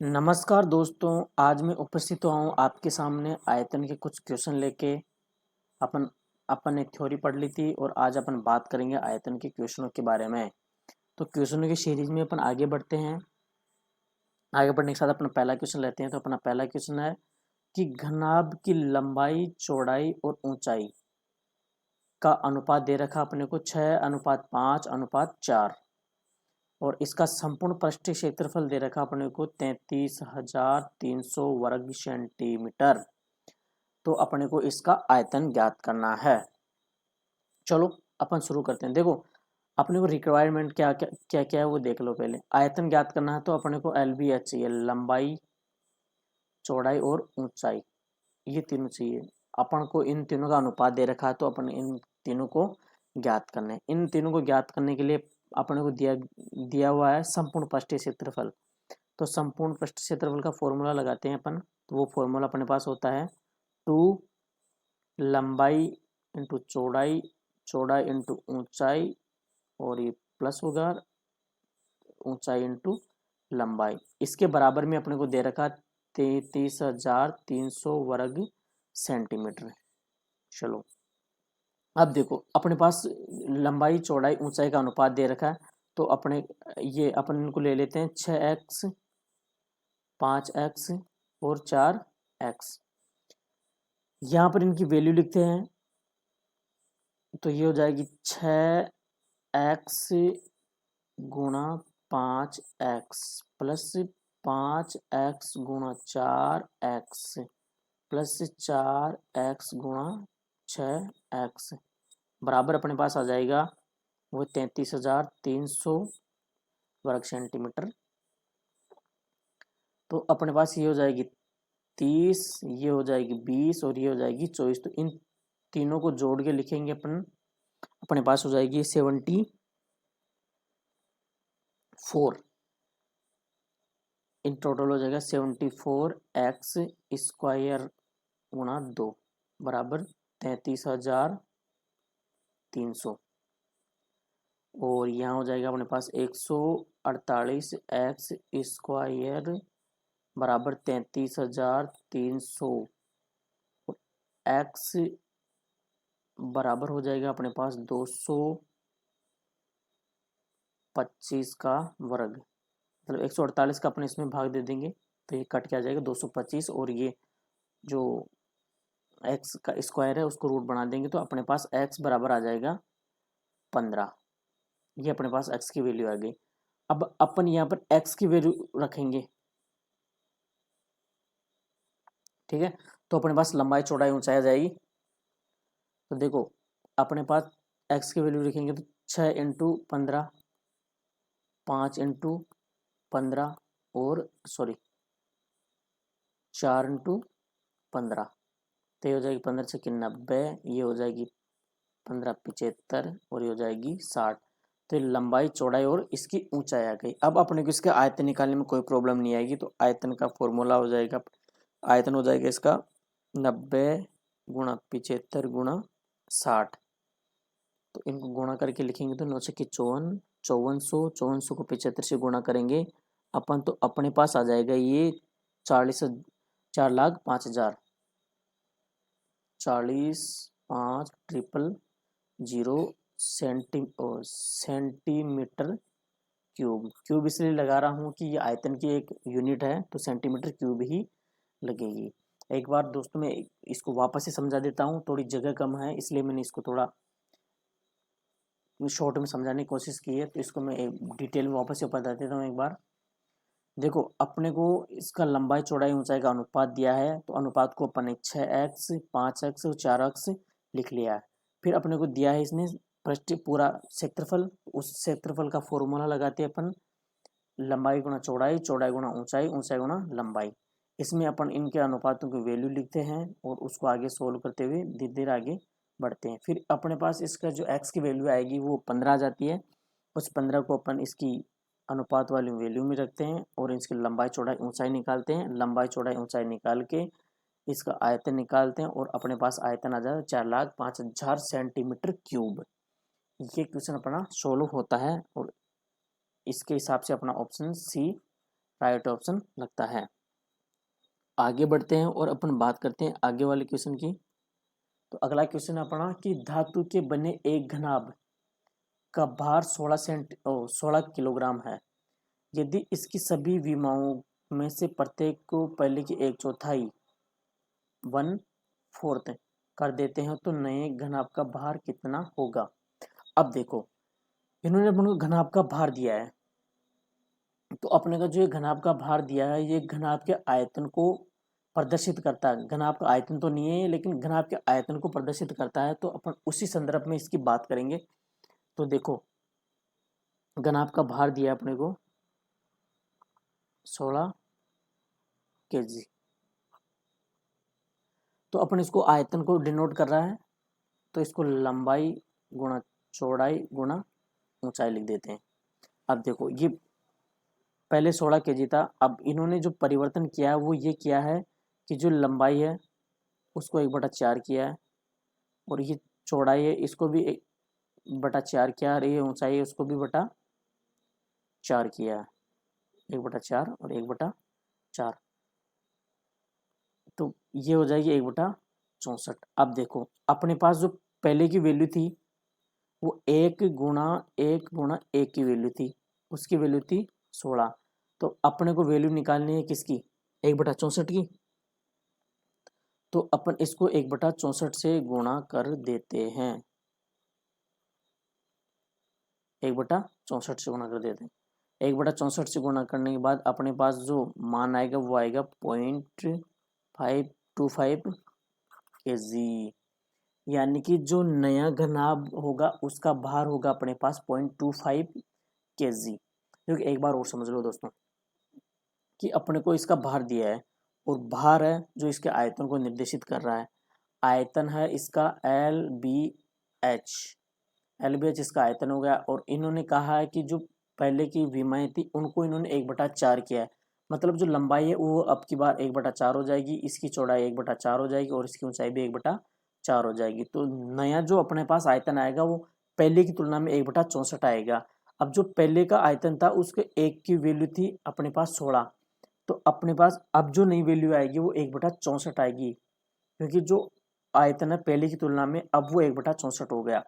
नमस्कार दोस्तों, आज मैं उपस्थित हुआ हूँ आपके सामने आयतन के कुछ क्वेश्चन लेके। अपन अपन एक थ्योरी पढ़ ली थी और आज अपन बात करेंगे आयतन के क्वेश्चनों के बारे में। तो क्वेश्चनों की सीरीज में अपन आगे बढ़ते हैं। आगे बढ़ने के साथ अपना पहला क्वेश्चन लेते हैं। तो अपना पहला क्वेश्चन है कि घनाभ की लंबाई, चौड़ाई और ऊंचाई का अनुपात दे रखा अपने को 6:5:4 और इसका संपूर्ण पृष्ठीय क्षेत्रफल दे रखा अपने को 33,300 वर्ग सेंटीमीटर। तो अपने को इसका आयतन ज्ञात करना है। चलो अपन शुरू करते हैं। देखो अपने को रिक्वायरमेंट क्या क्या क्या क्या है वो देख लो। पहले आयतन ज्ञात करना है तो अपने को LBH चाहिए, लंबाई, चौड़ाई और ऊंचाई, ये तीनों चाहिए। अपन को इन तीनों का अनुपात दे रखा है तो अपन इन तीनों को ज्ञात करना है। इन तीनों को ज्ञात करने के लिए अपने को दिया दिया हुआ है संपूर्ण पृष्ठीय क्षेत्रफल। तो संपूर्ण पृष्ठीय क्षेत्रफल का फॉर्मूला लगाते हैं अपन। तो वो फॉर्मूला अपने पास होता है 2 लंबाई इंटू चौड़ाई, चौड़ाई इंटू ऊंचाई, और ये प्लस होगा ऊंचाई इंटू लंबाई। इसके बराबर में अपने को दे रखा 33,300 वर्ग सेंटीमीटर। चलो अब देखो अपने पास लंबाई, चौड़ाई, ऊंचाई का अनुपात दे रखा है। तो अपने ये अपन इनको ले लेते हैं 6x, 5x और 4x। यहाँ पर इनकी वैल्यू लिखते हैं। तो ये हो जाएगी 6x गुणा 5x प्लस 5x गुणा 4x प्लस 4x गुणा 6x बराबर अपने पास आ जाएगा वो 33,300 वर्ग सेंटीमीटर। तो अपने पास ये हो जाएगी 30, ये हो जाएगी 20 और ये हो जाएगी 24। तो इन तीनों को जोड़ के लिखेंगे अपन। अपने पास हो जाएगी 74। इन टोटल हो जाएगा 74x स्क्वायर गुणा 2 बराबर 33,300। और यहाँ हो जाएगा अपने पास 148x स्क्वायर बराबर 33,300। x बराबर हो जाएगा अपने पास 225 का वर्ग, मतलब 148 का अपने इसमें भाग दे देंगे तो ये कट के आ जाएगा 225। और ये जो x का स्क्वायर है उसको रूट बना देंगे तो अपने पास x बराबर आ जाएगा 15। ये अपने पास x की वैल्यू आ गई। अब अपन यहाँ पर x की वैल्यू रखेंगे, ठीक है। तो अपने पास लंबाई, चौड़ाई, ऊंचाई आ जाएगी। तो देखो अपने पास x की वैल्यू लिखेंगे तो 6 × 15, 5 × 15 और सॉरी 4 × 15। तो ये हो जाएगी 15×6 = 90, ये हो जाएगी 15×75 और ये हो जाएगी 60। तो ये लंबाई, चौड़ाई और इसकी ऊंचाई आ गई। अब अपने को इसका आयतन निकालने में कोई प्रॉब्लम नहीं आएगी। तो आयतन का फॉर्मूला हो जाएगा, आयतन हो जाएगा इसका 90×75×60। तो इनको गुणा करके लिखेंगे तो 9×54, 5400, 5400 को 75 से गुणा करेंगे अपन तो अपने पास आ जाएगा ये 4,05,000, 40,5,000 सेंटीमीटर क्यूब। क्यूब इसलिए लगा रहा हूँ कि ये आयतन की एक यूनिट है तो सेंटीमीटर क्यूब ही लगेगी। एक बार दोस्तों मैं इसको वापस से समझा देता हूँ, थोड़ी जगह कम है इसलिए मैंने इसको थोड़ा शॉर्ट में समझाने की कोशिश की है। तो इसको मैं एक डिटेल में वापस से बता देता हूँ एक बार। देखो अपने को इसका लंबाई, चौड़ाई, ऊंचाई का अनुपात दिया है तो अनुपात को अपन ने 6x, 5x और 4x लिख लिया है। फिर अपने को दिया है इसने पृष्ठ पूरा क्षेत्रफल, उस क्षेत्रफल का फॉर्मूला लगाते हैं अपन लंबाई गुणा चौड़ाई, चौड़ाई गुणा ऊंचाई, ऊंचाई गुणा लंबाई। इसमें अपन इनके अनुपातों की वैल्यू लिखते हैं और उसको आगे सोल्व करते हुए धीरे धीरे आगे बढ़ते हैं। फिर अपने पास इसका जो x की वैल्यू आएगी वो 15 आ जाती है। उस 15 को अपन इसकी अनुपात वाली वैल्यू में रखते हैं और इसकी लंबाई, चौड़ाई, ऊंचाई निकालते हैं। लंबाई, चौड़ाई, ऊंचाई निकाल के इसका आयतन निकालते हैं और अपने पास आयतन आ जाता है 4,05,000 सेंटीमीटर क्यूब। ये क्वेश्चन अपना सोल्व होता है और इसके हिसाब से अपना ऑप्शन सी राइट ऑप्शन लगता है। आगे बढ़ते हैं और अपन बात करते हैं आगे वाले क्वेश्चन की। तो अगला क्वेश्चन अपना कि धातु के बने एक घनाभ का भार 16 किलोग्राम है। यदि इसकी सभी विमाओं में से प्रत्येक को पहले की 1/4 1/4 कर देते हैं तो नए घनाभ का भार कितना होगा। अब देखो, इन्होंने अपन को घनाभ का भार दिया है, तो अपने का जो ये घनाभ का भार दिया है ये घनाभ के आयतन को प्रदर्शित करता है। घनाभ का आयतन तो नहीं है लेकिन घनाभ के आयतन को प्रदर्शित करता है, तो अपन उसी संदर्भ में इसकी बात करेंगे। तो देखो, घनाभ का भार दिया अपने को 16 kg, तो अपन इसको आयतन को डिनोट कर रहा है, तो इसको लंबाई गुणा चौड़ाई गुणा ऊंचाई लिख देते हैं। अब देखो, ये पहले 16 kg था, अब इन्होंने जो परिवर्तन किया है वो ये किया है कि जो लंबाई है उसको 1/4 किया है, और ये चौड़ाई है इसको भी 1/4 किया, और ये ऊंचाई है उसको भी 1/4 किया है, 1/4 और 1/4, तो ये हो जाएगी 1/64। अब देखो, अपने पास जो पहले की वैल्यू थी वो 1 गुणा 1 की वैल्यू थी, उसकी वैल्यू थी 16, तो अपने को वैल्यू निकालनी है किसकी, 1/64 की। तो अपन इसको 1/64 से गुणा कर देते हैं, 1/64 से गुणा कर देते हैं। 1/64 से गुणा करने के बाद अपने पास जो मान आएगा वो आएगा 0.525 kg, यानी कि जो नया घनाभ होगा उसका भार होगा अपने पास 0.25 kg। क्योंकि एक बार और समझ लो दोस्तों कि अपने को इसका भार दिया है, और भार है जो इसके आयतन को निर्देशित कर रहा है। आयतन है इसका LBH इसका आयतन हो गया, और इन्होंने कहा है कि जो पहले की विमाएं थी उनको इन्होंने 1/4 किया है, मतलब जो लंबाई है वो अब की बार 1/4 हो जाएगी, इसकी चौड़ाई 1/4 हो जाएगी, और इसकी ऊंचाई भी 1/4 हो जाएगी। तो नया जो अपने पास आयतन आएगा वो पहले की तुलना में 1/64 आएगा। अब जो पहले का आयतन था उसके एक की वैल्यू थी अपने पास 16, तो अपने पास अब जो नई वैल्यू आएगी वो 1/64 आएगी, क्योंकि जो आयतन है पहले की तुलना में अब वो 1/64 हो गया,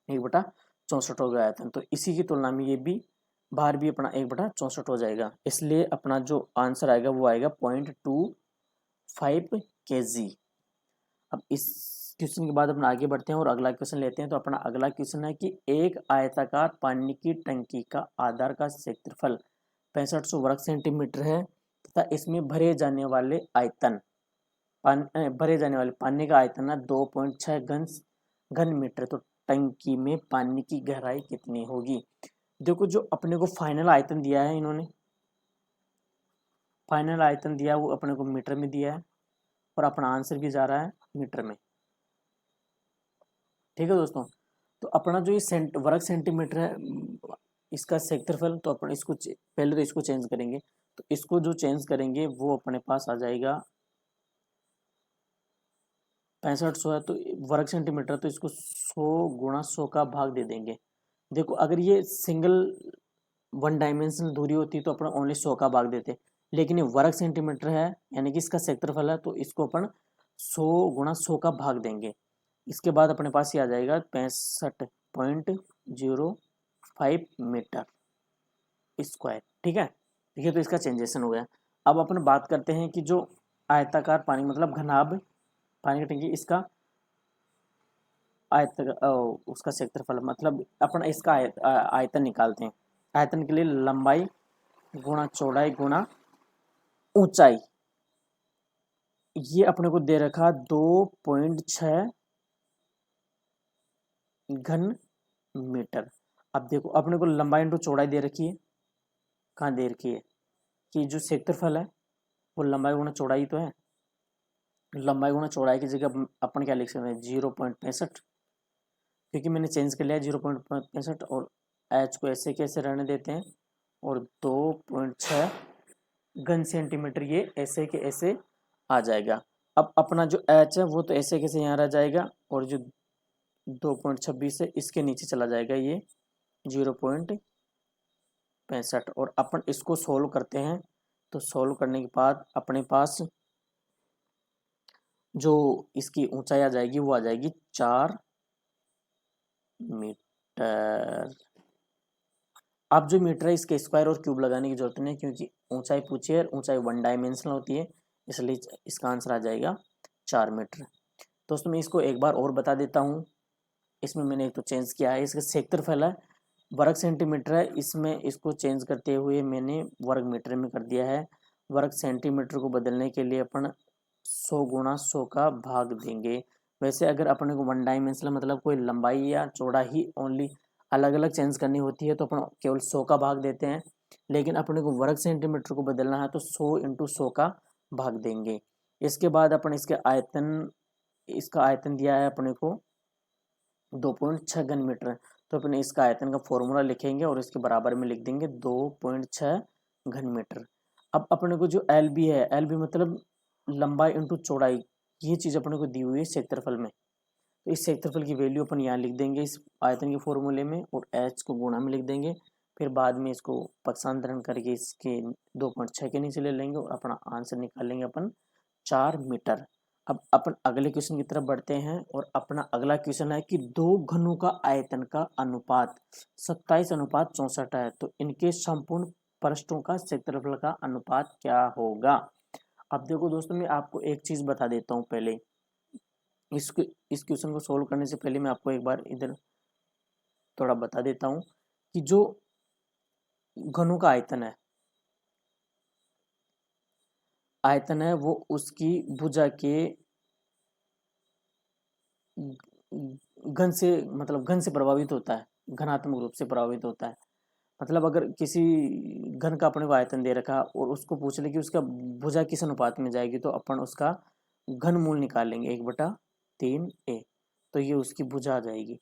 1/64 हो गया आयतन, तो इसी की तुलना में ये भी भार भी अपना 1/64 हो जाएगा। इसलिए अपना जो आंसर आएगा वो आएगा 0.25 kg। अब इस क्वेश्चन के बाद अपना आगे बढ़ते हैं और अगला क्वेश्चन लेते हैं। तो अपना अगला क्वेश्चन है कि एक आयताकार पानी की टंकी का आधार का क्षेत्रफल 6500 वर्ग सेंटीमीटर है तथा इसमें भरे जाने वाले पानी का आयतन है 2.6 घन मीटर। तो टंकी में पानी की गहराई कितनी होगी। देखो, जो अपने को फाइनल आयतन दिया है, इन्होंने फाइनल आयतन दिया वो अपने को मीटर में दिया है, और अपना आंसर भी जा रहा है मीटर में। ठीक है दोस्तों, तो अपना जो ये वर्ग सेंटीमीटर है इसका क्षेत्रफल, तो अपन इसको पहले तो इसको चेंज करेंगे, तो इसको जो चेंज करेंगे वो अपने पास आ जाएगा 6500 है, तो वर्ग सेंटीमीटर, तो इसको 100 गुणा 100 का भाग दे देंगे। देखो, अगर ये सिंगल वन डायमेंशनल दूरी होती तो अपन ओनली 100 का भाग देते, लेकिन ये वर्ग सेंटीमीटर है यानी कि इसका क्षेत्रफल है, तो इसको अपन 100 गुणा 100 का भाग देंगे। इसके बाद अपने पास ये आ जाएगा 65.05 मीटर स्क्वायर। ठीक है, ये तो इसका चेंजेशन हो गया। अब अपन बात करते हैं कि जो आयताकार पानी मतलब घनाभ पानी की टंकी, इसका उसका क्षेत्रफल मतलब अपन इसका आयतन निकालते हैं। आयतन के लिए लंबाई गुणा चौड़ाई गुणा ऊंचाई, ये अपने को दे रखा 2.6 घन मीटर। अब देखो, अपने को लंबाई इंटू चौड़ाई दे रखी है, कहाँ दे रखी है कि जो क्षेत्रफल है वो लंबाई गुणा चौड़ाई तो है। लंबाई गुणा चौड़ाई की जगह अपन क्या लिख सकते हैं 0.65, क्योंकि मैंने चेंज कर लिया 0.65, और एच को ऐसे कैसे रहने देते हैं, और 2.6 घन सेंटीमीटर ये ऐसे के ऐसे आ जाएगा। अब अपना जो एच है वो तो ऐसे कैसे यहाँ रह जाएगा, और जो 2.26 है इसके नीचे चला जाएगा ये 65 और अपन इसको सोल्व करते हैं तो सोल्व करने के बाद अपने पास जो इसकी ऊंचाई आ जाएगी वो आ जाएगी 4 मीटर। अब जो मीटर है इसके स्क्वायर और क्यूब लगाने की जरूरत नहीं क्योंकि ऊंचाई पूछी है, ऊंचाई 1 डायमेंशनल होती है, इसलिए इसका आंसर आ जाएगा 4 मीटर। दोस्तों मैं इसको एक बार और बता देता हूँ, इसमें मैंने एक तो चेंज किया है, इसका क्षेत्रफल है वर्ग सेंटीमीटर है, इसमें इसको चेंज करते हुए मैंने वर्ग मीटर में कर दिया है। वर्ग सेंटीमीटर को बदलने के लिए अपन 100 गुणा 100 का भाग देंगे। वैसे अगर अपने को 1 डायमेंशनल मतलब कोई लंबाई या चौड़ाई ओनली अलग अलग चेंज करनी होती है तो अपन केवल 100 का भाग देते हैं, लेकिन अपने को वर्ग सेंटीमीटर को बदलना है तो 100 × 100 का भाग देंगे। इसके बाद अपन इसका आयतन दिया है अपने को 2.6 घन मीटर, तो अपने इसका आयतन का फॉर्मूला लिखेंगे और इसके बराबर में लिख देंगे 2.6 घन मीटर। अब अपने को जो एल बी है, एल बी मतलब लंबाई इंटू चौड़ाई, ये चीज अपने को दी हुई है क्षेत्रफल में, तो इस क्षेत्रफल की वैल्यू अपन यहाँ लिख देंगे इस आयतन के फॉर्मूले में और एच को गुणा में लिख देंगे, फिर बाद में इसको पक्षांतरण करके इसके 2.6 के नीचे ले लेंगे और अपना आंसर निकालेंगे अपन 4 मीटर। अब अपन अगले क्वेश्चन की तरफ बढ़ते हैं और अपना अगला क्वेश्चन है कि दो घनों का आयतन का अनुपात 27:64 है, तो इनके संपूर्ण पृष्ठों का क्षेत्रफल का अनुपात क्या होगा। अब देखो दोस्तों मैं आपको एक चीज बता देता हूँ, पहले इस क्वेश्चन को सोल्व करने से पहले मैं आपको एक बार इधर थोड़ा बता देता हूँ कि जो घनों का आयतन है वो उसकी भुजा के घन से मतलब घन से प्रभावित होता है, घनात्मक रूप से प्रभावित होता है। मतलब अगर किसी घन का अपने को आयतन दे रखा और उसको पूछ ले कि उसका भुजा किस अनुपात में जाएगी तो अपन उसका घन मूल निकालेंगे 1/3a, तो ये उसकी भुजा आ जाएगी।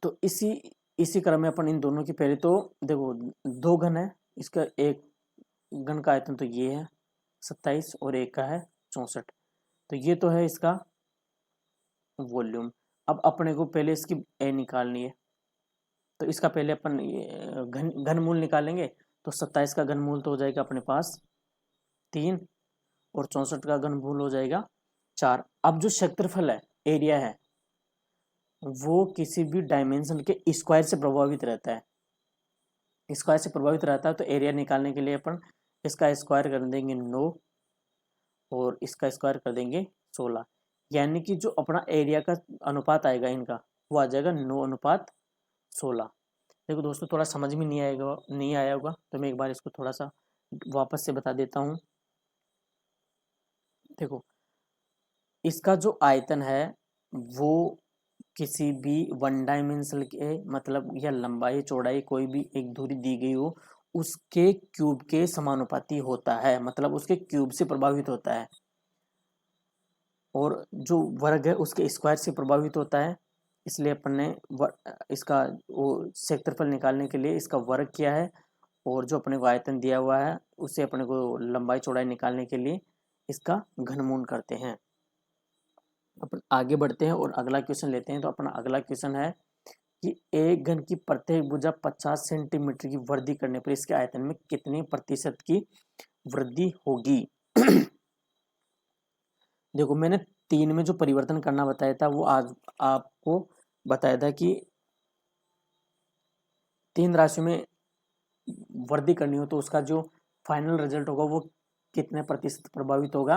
तो इसी क्रम में अपन इन दोनों की पहले तो देखो दो घन है, इसका एक घन का आयतन तो ये है 27 और एक का है 64, तो ये तो है इसका वॉल्यूम। अब अपने को पहले इसकी ए निकालनी है, तो इसका पहले अपन घन मूल निकालेंगे, तो 27 का घन मूल तो हो जाएगा अपने पास 3 और 64 का घन मूल हो जाएगा 4। अब जो क्षेत्रफल है, एरिया है, वो किसी भी डायमेंशन के स्क्वायर से प्रभावित रहता है, स्क्वायर से प्रभावित रहता है, तो एरिया निकालने के लिए अपन इसका स्क्वायर कर देंगे 9 और इसका स्क्वायर कर देंगे 16, यानी कि जो अपना एरिया का अनुपात आएगा इनका वो आ जाएगा 9:16। देखो दोस्तों थोड़ा समझ में नहीं आया होगा तो मैं एक बार इसको थोड़ा सा वापस से बता देता हूँ। देखो इसका जो आयतन है वो किसी भी 1 डायमेंशनल के मतलब या लंबाई चौड़ाई कोई भी एक दूरी दी गई हो उसके क्यूब के समानुपाती होता है, मतलब उसके क्यूब से प्रभावित होता है, और जो वर्ग है उसके स्क्वायर से प्रभावित होता है। इसलिए अपन ने इसका वो क्षेत्रफल निकालने के लिए इसका वर्ग किया है और जो अपने को आयतन दिया हुआ है उसे अपने को लंबाई चौड़ाई निकालने के लिए इसका घनमूल करते हैं। अपन आगे बढ़ते हैं और अगला क्वेश्चन लेते हैं। तो अपना अगला क्वेश्चन है कि एक घन की प्रत्येक भुजा 50 सेंटीमीटर की वृद्धि करने पर इसके आयतन में कितने प्रतिशत की वृद्धि होगी। देखो मैंने 3 में जो परिवर्तन करना बताया था वो आज आपको बताया था कि 3 राशियों में वृद्धि करनी हो तो उसका जो फाइनल रिजल्ट होगा वो कितने प्रतिशत प्रभावित होगा,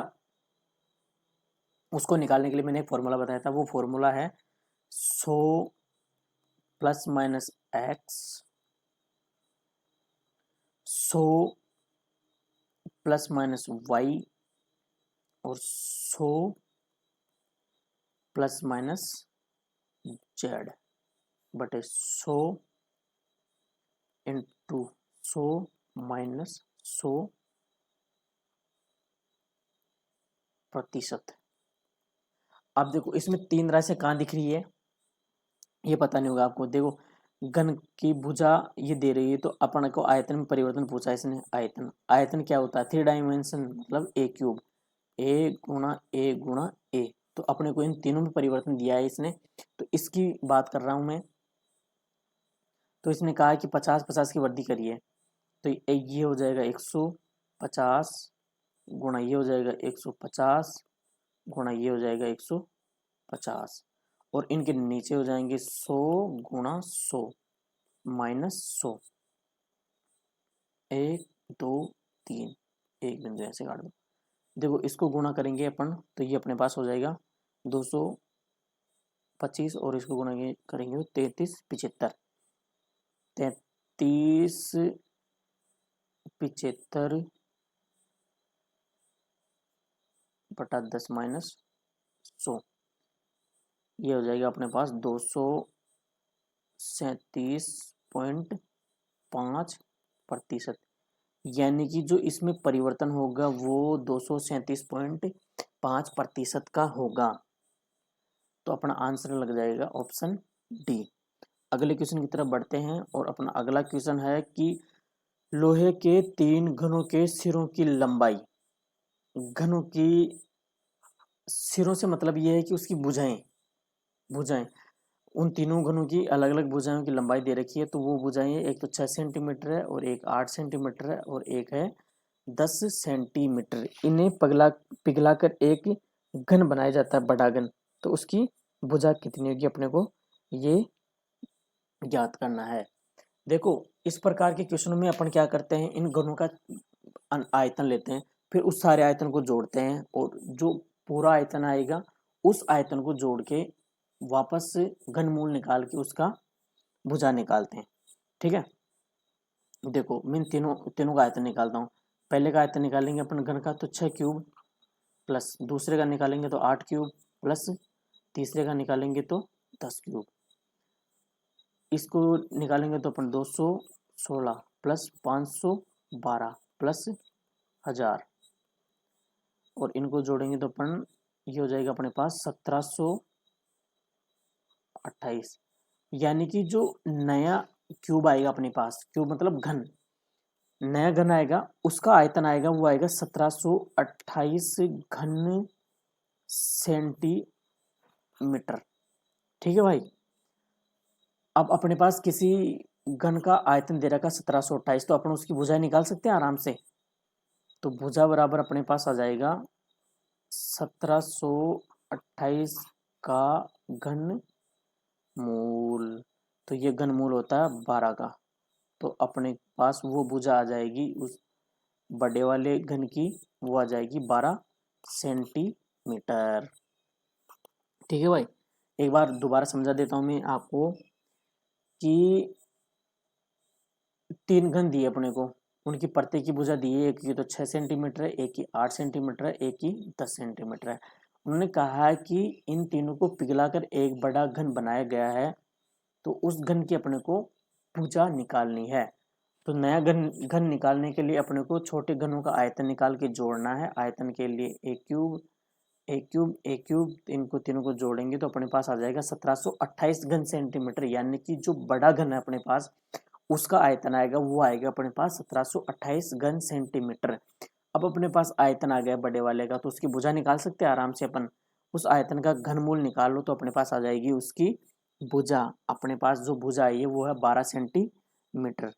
उसको निकालने के लिए मैंने एक फॉर्मूला बताया था। वो फॉर्मूला है 100 ± x 100 ± y और 100 ± z बटे 100 × 100 - 100 प्रतिशत। अब देखो इसमें 3 राशि कहाँ दिख रही है ये पता नहीं होगा आपको। देखो घन की भुजा ये दे रही है तो अपन को आयतन में परिवर्तन पूछा है इसने। आयतन क्या होता है 3 डायमेंशन मतलब a क्यूब, a × a, तो अपने को इन तीनों में परिवर्तन दिया है इसने, तो इसकी बात कर रहा हूं मैं। तो इसने कहा है कि 50-50 की वृद्धि करिए, तो ये हो जाएगा 150 गुणा ये हो जाएगा 150 गुणा ये हो जाएगा 150 और इनके नीचे हो जाएंगे 100 गुणा 100 माइनस 100, 1 2 3, एक बिंदु ऐसे काट दो। देखो इसको गुणा करेंगे अपन तो ये अपने पास हो जाएगा 225 और इसको गुणा करेंगे 33 75, 33 75 बटा 10 माइनस 100, ये हो जाएगा अपने पास 237.5%, यानी कि जो इसमें परिवर्तन होगा वो 237.5% का होगा। तो अपना आंसर लग जाएगा ऑप्शन डी। अगले क्वेश्चन की तरफ बढ़ते हैं और अपना अगला क्वेश्चन है कि लोहे के 3 घनों के सिरों की लंबाई, घनों की सिरों से मतलब ये है कि उसकी भुजाएं, भुजाएं उन तीनों घनों की अलग अलग भुजाओं की लंबाई दे रखी है। तो वो भुजाएं एक तो 6 सेंटीमीटर है और एक 8 सेंटीमीटर है और एक है 10 सेंटीमीटर। इन्हें पिघलाकर एक घन बनाया जाता है, बड़ा घन। तो उसकी भुजा कितनी होगी अपने को ये ज्ञात करना है। देखो इस प्रकार के क्वेश्चनों में अपन क्या करते हैं, इन घनों का आयतन लेते हैं, फिर उस सारे आयतन को जोड़ते हैं और जो पूरा आयतन आएगा उस आयतन को जोड़ के वापस से घनमूल निकाल के उसका भुजा निकालते हैं। ठीक है, देखो मैं तीनों का आयतन निकालता हूँ। पहले का आयतन निकालेंगे अपन घन का तो 6 क्यूब, प्लस दूसरे का निकालेंगे तो 8 क्यूब, प्लस तीसरे का निकालेंगे तो 10 क्यूब। इसको निकालेंगे तो अपन 216 प्लस 512 प्लस 1000 और इनको जोड़ेंगे तो अपन ये हो जाएगा अपने पास 1728। यानी कि जो नया क्यूब आएगा अपने पास, क्यूब मतलब घन, नया घन आएगा उसका आयतन आएगा वो आएगा 1728 घन सेंटीमीटर। ठीक है भाई, अब अपने पास किसी घन का आयतन दे रखा 1728, तो अपन उसकी भुजा निकाल सकते हैं आराम से। तो भुजा बराबर अपने पास आ जाएगा 1728 का घन मूल, तो ये घन मूल होता है 12 का। तो अपने पास वो भुजा आ जाएगी उस बड़े वाले घन की, वो आ जाएगी 12 सेंटीमीटर। ठीक है भाई, एक बार दोबारा समझा देता हूँ मैं आपको कि 3 घन दिए अपने को, उनकी प्रत्येक की भुजा दी है, एक की तो 6 सेंटीमीटर है, एक की 8 सेंटीमीटर है, एक की 10 सेंटीमीटर है। उन्होंने कहा है कि इन तीनों को पिघलाकर एक बड़ा घन बनाया गया है, तो उस घन की अपने को भुजा निकालनी है। तो नया घन घन निकालने के लिए अपने को छोटे घनों का आयतन निकाल के जोड़ना है। आयतन के लिए एक क्यूब एक क्यूब एक क्यूब, इनको तीनों को जोड़ेंगे तो अपने पास आ जाएगा 1728 घन सेंटीमीटर, यानी कि जो बड़ा घन है अपने पास उसका आयतन आएगा वो आएगा अपने पास 1728 घन सेंटीमीटर। अब अपने पास आयतन आ गया बड़े वाले का, तो उसकी भुजा निकाल सकते हैं आराम से अपन। उस आयतन का घनमूल निकाल लो तो अपने पास आ जाएगी उसकी भुजा। अपने पास जो भुजा आई है वो है 12 सेंटीमीटर।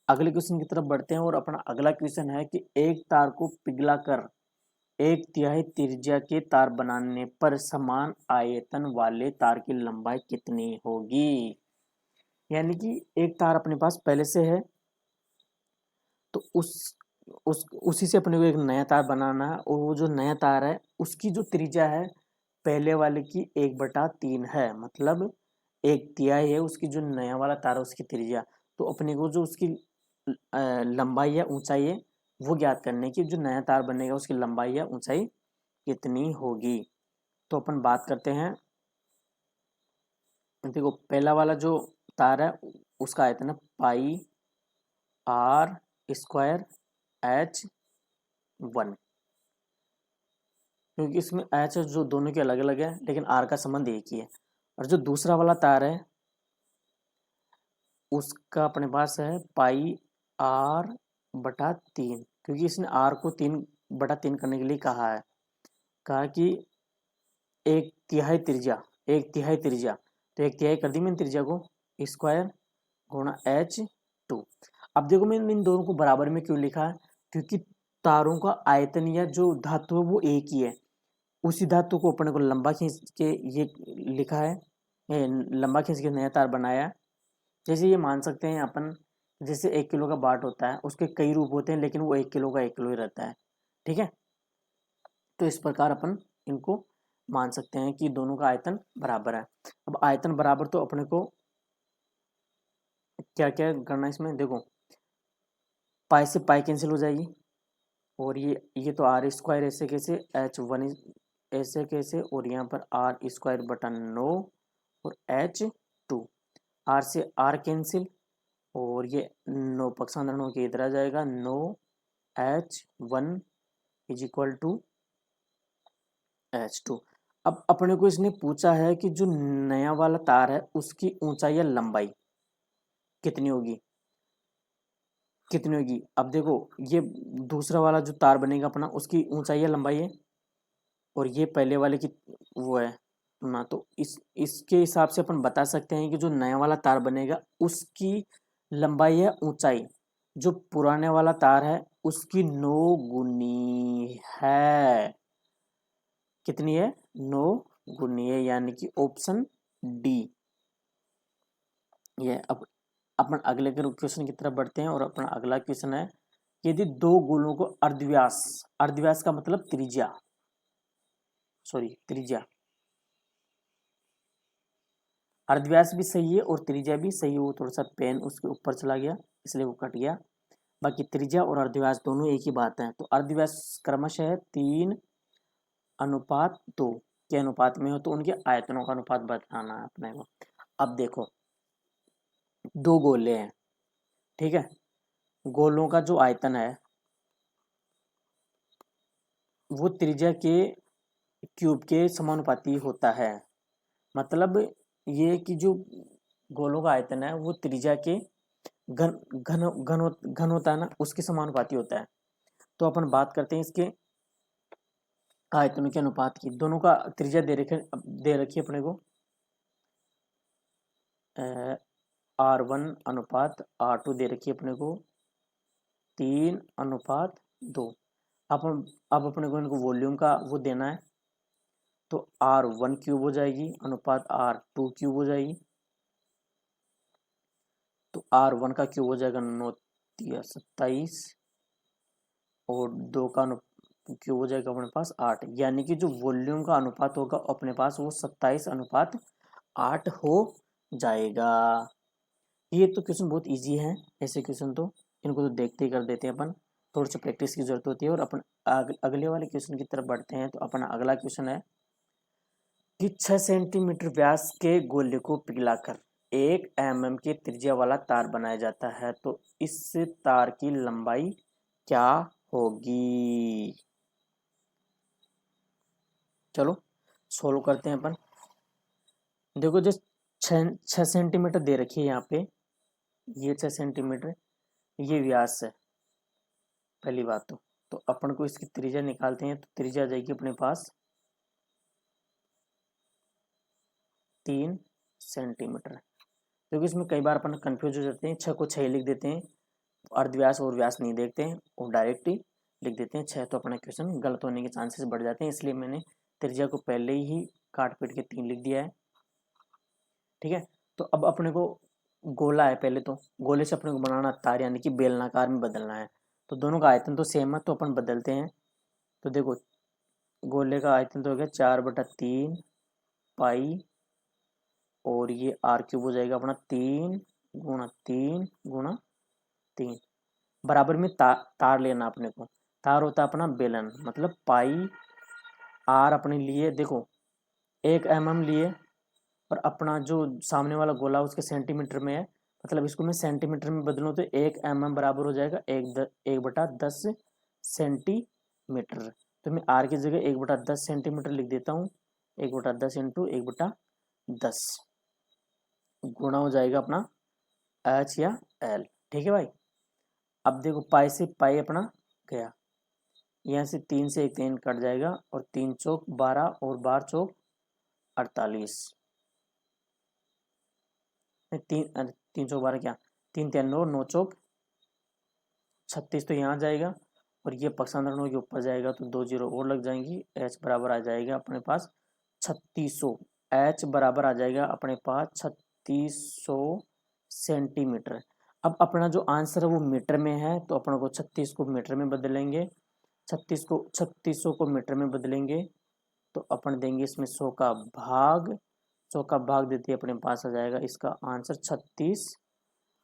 अगले क्वेश्चन की तरफ बढ़ते हैं और अपना अगला क्वेश्चन है कि एक तार को पिघलाकर 1/3 त्रिज्या के तार बनाने पर समान आयतन वाले तार की लंबाई कितनी होगी। यानी कि एक तार अपने पास पहले से है, तो उसी से अपने को एक नया तार बनाना है, और वो जो नया तार है उसकी जो त्रिज्या है पहले वाले की 1/3 है, मतलब 1/3 है उसकी जो नया वाला तार है उसकी त्रिज्या। तो अपने को जो उसकी लंबाई या ऊंचाई है वो ज्ञात करने की, जो नया तार बनेगा उसकी लंबाई या ऊंचाई कितनी होगी। तो अपन बात करते हैं, देखो पहला वाला जो तार है उसका आयतन है पाई आर स्क्वायर H1, क्योंकि इसमें एच जो दोनों के अलग अलग है लेकिन आर का संबंध एक ही है। और जो दूसरा वाला तार है उसका अपने पास है पाई R/3, क्योंकि इसने आर को 3/3 करने के लिए कहा है। कहा कि 1/3 त्रिज्या, 1/3 त्रिज्या, तो 1/3 कर दी मैंने त्रिज्या को, स्क्वायर गुणा H2। अब देखो मैंने इन दोनों को बराबर में क्यों लिखा है, क्योंकि तारों का आयतन या जो धातु है वो एक ही है। उसी धातु को अपने को लंबा खींच के ये लिखा है, लंबा खींच के नया तार बनाया है। जैसे ये मान सकते हैं अपन, जैसे 1 किलो का बाट होता है, उसके कई रूप होते हैं लेकिन वो 1 किलो का 1 किलो ही रहता है। ठीक है, तो इस प्रकार अपन इनको मान सकते हैं कि दोनों का आयतन बराबर है। अब आयतन बराबर तो अपने को क्या क्या करना है इसमें, देखो पाई से पाई कैंसिल हो जाएगी, और ये तो आर स्क्वायर ऐसे कैसे, H1 ऐसे कैसे, और यहाँ पर आर स्क्वायर बटा 9 और H2, आर से आर कैंसिल, और ये 9 पक्षांतरण होकर इधर आ जाएगा, 9H1 is equal to H2। अब अपने को इसने पूछा है कि जो नया वाला तार है उसकी ऊंचाई या लंबाई कितनी होगी, कितनी होगी। अब देखो ये दूसरा वाला जो तार बनेगा अपना, उसकी ऊंचाई या लंबाई है, और ये पहले वाले की वो है ना, तो इसके हिसाब से अपन बता सकते हैं कि जो नया वाला तार बनेगा उसकी लंबाई है ऊंचाई, जो पुराने वाला तार है उसकी 9 गुनी है। कितनी है, 9 गुनी है, यानी कि ऑप्शन डी ये। अब अपन अगले क्वेश्चन की तरफ बढ़ते हैं, और अपना अगला क्वेश्चन है, यदि दो गोलों को अर्धव्यास, अर्धव्यास का मतलब त्रिज्या, सॉरी त्रिज्या, अर्धव्यास भी सही है और त्रिज्या भी सही है, वो थोड़ा सा पेन उसके ऊपर चला गया इसलिए वो कट गया। बाकी त्रिज्या और अर्धव्यास दोनों एक ही बात है। तो अर्धव्यास क्रमशः है 3:2 के अनुपात में हो, तो उनके आयतनों का अनुपात बताना है अपने को। अब देखो दो गोले हैं, ठीक है, गोलों का जो आयतन है वो त्रिज्या के क्यूब के समानुपाती होता है। मतलब ये कि जो गोलों का आयतन है वो त्रिज्या के घन घन घन घन होता है ना, उसके समानुपाती होता है। तो अपन बात करते हैं इसके आयतनों के अनुपात की। दोनों का त्रिज्या दे रखी है अपने को, R1 अनुपात R2 दे रखी है अपने को 3:2। अब अपने को इनको वॉल्यूम का वो देना है, तो R1 क्यूब हो जाएगी अनुपात R2 क्यूब हो जाएगी। तो R1 का क्यूब हो जाएगा 9×3=27, और 2 का क्यूब हो जाएगा अपने पास 8, यानी कि जो वॉल्यूम का अनुपात होगा अपने पास वो 27:8 हो जाएगा। ये तो क्वेश्चन बहुत इजी है, ऐसे क्वेश्चन तो इनको तो देखते ही कर देते हैं अपन, थोड़ी सी प्रैक्टिस की जरूरत होती है। और अपन अगले वाले क्वेश्चन की तरफ बढ़ते हैं। तो अपना अगला क्वेश्चन है कि 6 सेंटीमीटर व्यास के गोले को पिघलाकर 1 mm की त्रिज्या वाला तार बनाया जाता है, तो इस तार की लंबाई क्या होगी। चलो सोल्व करते हैं अपन। देखो जो 6 सेंटीमीटर दे रखी है यहाँ पे, ये 6 सेंटीमीटर ये व्यास है पहली बात तो अपन को इसकी त्रिज्या निकालते हैं। तो त्रिज्या आ जाएगी अपने पास 3 सेंटीमीटर। क्योंकि इसमें कई बार अपन कंफ्यूज हो जाते हैं, 6 को 6 लिख देते हैं, अर्धव्यास और व्यास नहीं देखते हैं और डायरेक्ट ही लिख देते हैं 6, तो अपना क्वेश्चन गलत होने के चांसेस बढ़ जाते हैं। इसलिए मैंने त्रिज्या को पहले ही काट पीट के 3 लिख दिया है। ठीक है, तो अब अपने को गोला है, पहले तो गोले से अपने को बनाना तार, यानी कि बेलनाकार में बदलना है। तो दोनों का आयतन तो सेम है, तो अपन बदलते हैं। तो देखो गोले का आयतन तो हो गया 4/3 पाई, और ये आर क्यूब हो जाएगा अपना 3 × 3 × 3 बराबर में तार लेना अपने को। तार होता है अपना बेलन, मतलब पाई आर अपने लिए, देखो 1 mm लिए, और अपना जो सामने वाला गोला उसके सेंटीमीटर में है, मतलब इसको मैं सेंटीमीटर में बदलूँ तो 1 mm बराबर हो जाएगा 1/10 सेंटीमीटर। तो मैं आर की जगह 1/10 सेंटीमीटर लिख देता हूँ, 1/10 इंटू 1/10 गुणा हो जाएगा अपना एच या एल। ठीक है भाई। अब देखो पाई से पाई अपना गया, यहाँ से 3 से 1 3 कट जाएगा, और 3 चौक 12 और 12 चौक 48, 312 क्या, 3 3 9, 9 चौक 36, तो यहाँ जाएगा और ये पक्षांतर 9 के ऊपर जाएगा तो 2 जीरो और लग जाएंगी। एच बराबर आ जाएगा अपने पास 3600। एच बराबर आ जाएगा अपने पास 3600 सेंटीमीटर। अब अपना जो आंसर है वो मीटर में है, तो अपने को 36 को मीटर में बदलेंगे, 3600 को मीटर में बदलेंगे तो अपन देंगे इसमें 100 का भाग, 100 का भाग देते अपने पास आ जाएगा इसका आंसर 36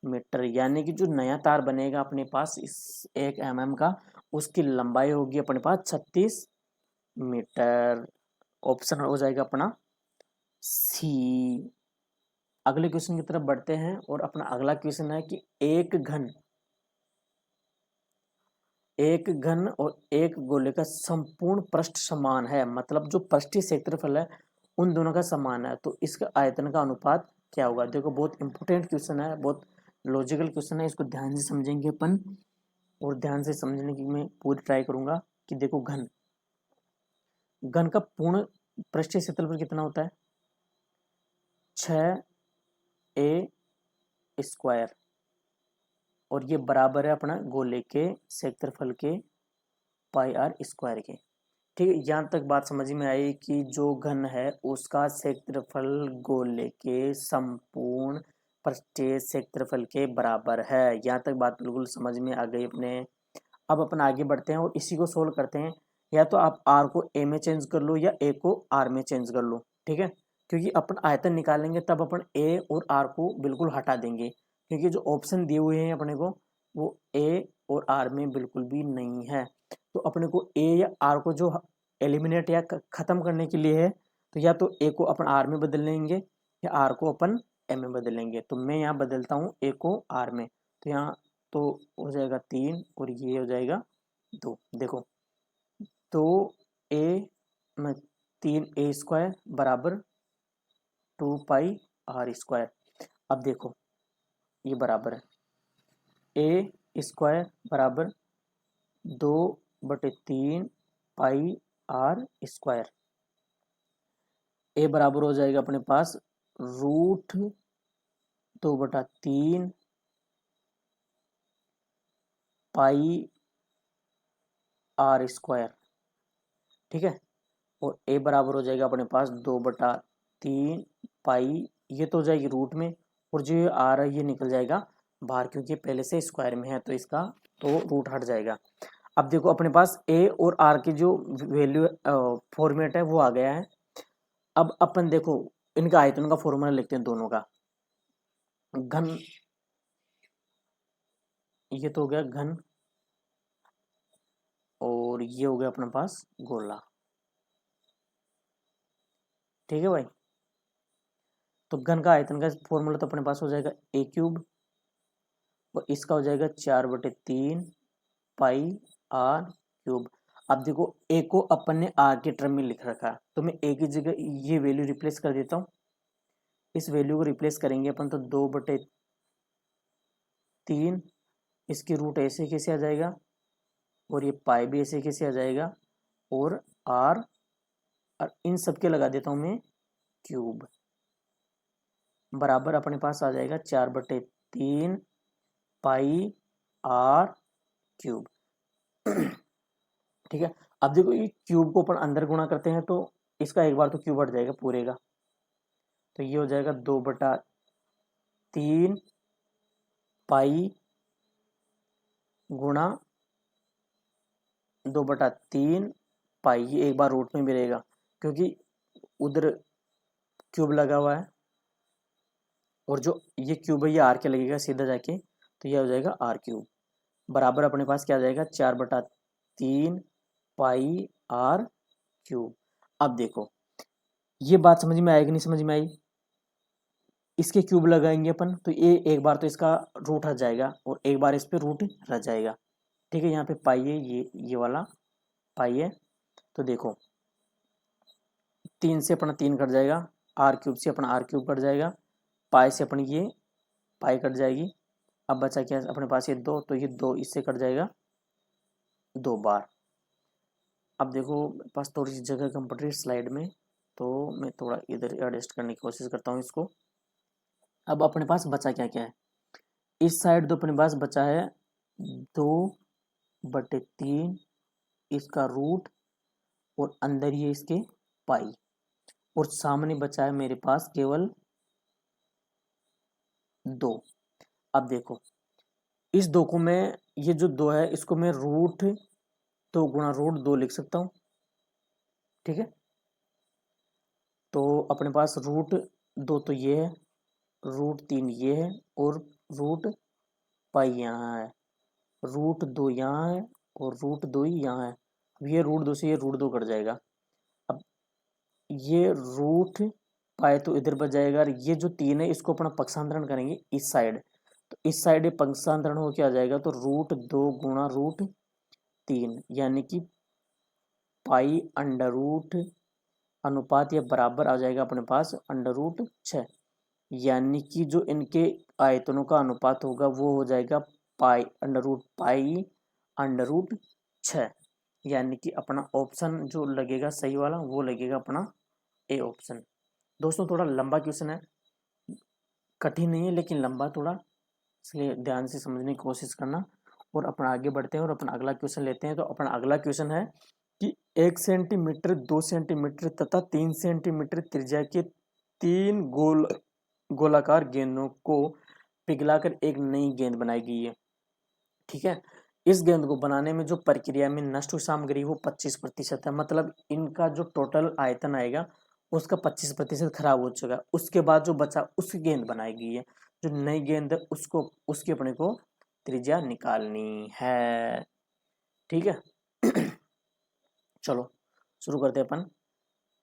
मीटर। यानी कि जो नया तार बनेगा अपने पास इस 1 mm का, उसकी लंबाई होगी अपने पास 36 मीटर। ऑप्शन हो जाएगा अपना सी। अगले क्वेश्चन की तरफ बढ़ते हैं और अपना अगला क्वेश्चन है कि एक घन और एक गोले का संपूर्ण पृष्ठ समान है, मतलब जो पृष्ठीय क्षेत्रफल है उन दोनों का समान है, तो इसका आयतन का अनुपात क्या होगा। देखो बहुत इंपॉर्टेंट क्वेश्चन है, बहुत लॉजिकल क्वेश्चन है, इसको ध्यान से समझेंगे अपन और ध्यान से समझने की मैं पूरी ट्राई करूंगा। कि देखो घन घन का पूर्ण पृष्ठीय क्षेत्रफल कितना होता है, 6a² और ये बराबर है अपना गोले के क्षेत्रफल के πr² के। ठीक है, यहाँ तक बात समझ में आई कि जो घन है उसका क्षेत्रफल गोले के संपूर्ण पृष्ठीय क्षेत्रफल के बराबर है। यहाँ तक बात बिल्कुल समझ में आ गई अपने। अब अपन आगे बढ़ते हैं और इसी को सोल्व करते हैं। या तो आप r को a में चेंज कर लो या a को r में चेंज कर लो, ठीक है, क्योंकि अपन आयतन निकालेंगे तब अपन a और r को बिल्कुल हटा देंगे, क्योंकि जो ऑप्शन दिए हुए हैं अपने को वो a और r में बिल्कुल भी नहीं है। तो अपने को a या r को जो एलिमिनेट या खत्म करने के लिए है, तो या तो a को अपन r में बदल लेंगे या r को अपन a में बदल लेंगे। तो मैं यहाँ बदलता हूँ a को r में, तो यहाँ तो हो जाएगा 3 और ये हो जाएगा 2। देखो तो a में 3a² बराबर 2πr²। अब देखो ये बराबर है a² बराबर 2/3πr²। a बराबर हो जाएगा अपने पास √2/3 πr²। ठीक है, और a बराबर हो जाएगा अपने पास 2/3 पाई, ये तो हो जाएगी रूट में, और जो ये r है ये निकल जाएगा बाहर, क्योंकि पहले से स्क्वायर में है तो इसका तो रूट हट जाएगा। अब देखो अपने पास a और r की जो वैल्यू फॉर्मेट है वो आ गया है। अब अपन देखो इनका आयतन का फॉर्मूला लिखते हैं दोनों का। घन, ये तो हो गया घन और ये हो गया अपने पास गोला। ठीक है भाई, तो घन का आयतन का फॉर्मूला तो अपने पास हो जाएगा a³ और इसका हो जाएगा 4/3 πr³। अब देखो a को अपन ने r के टर्म में लिख रखा है, तो मैं a की जगह ये वैल्यू रिप्लेस कर देता हूँ। इस वैल्यू को रिप्लेस करेंगे अपन तो 2/3, इसकी रूट ऐसे कैसे आ जाएगा और ये पाई भी ऐसे कैसे आ जाएगा, और r और इन सब के लगा देता हूँ मैं क्यूब, बराबर अपने पास आ जाएगा 4/3 πr³। ठीक है, अब देखो ये क्यूब को अपन अंदर गुणा करते हैं तो इसका एक बार तो क्यूब हट जाएगा पूरे का, तो ये हो जाएगा 2/3 पाई गुणा 2/3 पाई, ये एक बार रूट में भी रहेगा क्योंकि उधर क्यूब लगा हुआ है, और जो ये क्यूब है ये आर के लगेगा सीधा जाके, तो ये हो जाएगा r³ बराबर अपने पास क्या आ जाएगा 4/3 πr³। अब देखो ये बात समझ में आएगी नहीं समझ में आई, इसके क्यूब लगाएंगे अपन तो ये एक बार तो इसका रूट हट जाएगा और एक बार इस पे रूट रह जाएगा। ठीक है, यहाँ पे पाई है, ये वाला पाई है, तो देखो 3 से अपना 3 कट जाएगा, r³ से अपना r³ कट जाएगा, पाई से अपनी ये पाई कट जाएगी। अब बचा क्या अपने पास ये 2, तो ये 2 इससे कट जाएगा 2 बार। अब देखो पास थोड़ी सी जगह कम पड़ रही है स्लाइड में, तो मैं थोड़ा इधर एडजस्ट करने की कोशिश करता हूँ इसको। अब अपने पास बचा क्या क्या है, इस साइड तो अपने पास बचा है 2/3 इसका रूट और अंदर ये इसके पाई, और सामने बचा है मेरे पास केवल 2। अब देखो इस 2 को मैं, ये जो 2 है इसको मैं √2 लिख सकता हूँ। ठीक है, तो अपने पास √2 तो ये है, √3 ये है, और √π यहाँ है, √2 यहाँ है, और √2 ही यहाँ है। अब ये √2 से ये √2 कट जाएगा। अब ये √π तो इधर बच जाएगा, और ये जो 3 है इसको अपना पक्षांतरण करेंगे इस साइड, तो इस साइड ये पक्षांतरण हो क्या जाएगा, तो √2 गुणा √3 यानी कि π√, अनुपात या बराबर आ जाएगा अपने पास √6, यानी कि जो इनके आयतनों का अनुपात होगा वो हो जाएगा π√6, यानी कि अपना ऑप्शन जो लगेगा सही वाला वो लगेगा अपना ए ऑप्शन। दोस्तों थोड़ा लंबा क्वेश्चन है, कठिन नहीं है लेकिन लंबा थोड़ा, इसलिए ध्यान से समझने की कोशिश करना। और अपना आगे बढ़ते हैं और अपना अगला क्वेश्चन लेते हैं। तो अपना अगला क्वेश्चन है कि 1 सेंटीमीटर, 2 सेंटीमीटर तथा 3 सेंटीमीटर त्रिज्या के 3 गोलाकार गेंदों को पिघलाकर एक नई गेंद बनाई गई है। ठीक है, इस गेंद को बनाने में जो प्रक्रिया में नष्ट हुई सामग्री वो 25% है, मतलब इनका जो टोटल आयतन आएगा उसका 25% खराब हो चुका है। उसके बाद जो बचा उसकी गेंद बनाई गई है, जो नई गेंद है उसको, उसकी अपने को त्रिज्या निकालनी है। ठीक है चलो शुरू करते हैं अपन,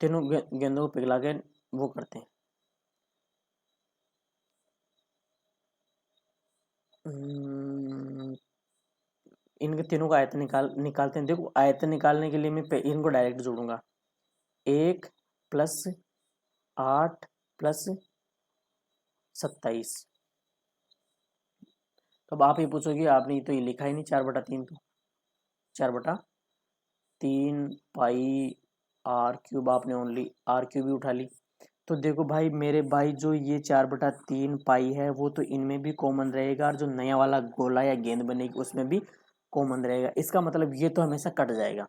तीनों गेंदों को पिघला के वो करते हैं। इनके तीनों का आयतन निकालते हैं। देखो आयतन निकालने के लिए मैं इनको डायरेक्ट जोड़ूंगा, 1 + 8 + 27। तो अब आप ये पूछोगे आपने तो ये लिखा ही नहीं 4/3, तो 4/3 πr³ आपने ओनली r³ ही उठा ली। तो देखो भाई मेरे भाई जो ये 4/3 पाई है वो तो इनमें भी कॉमन रहेगा, और जो नया वाला गोला या गेंद बनेगी उसमें भी कॉमन रहेगा। इसका मतलब ये तो हमेशा कट जाएगा,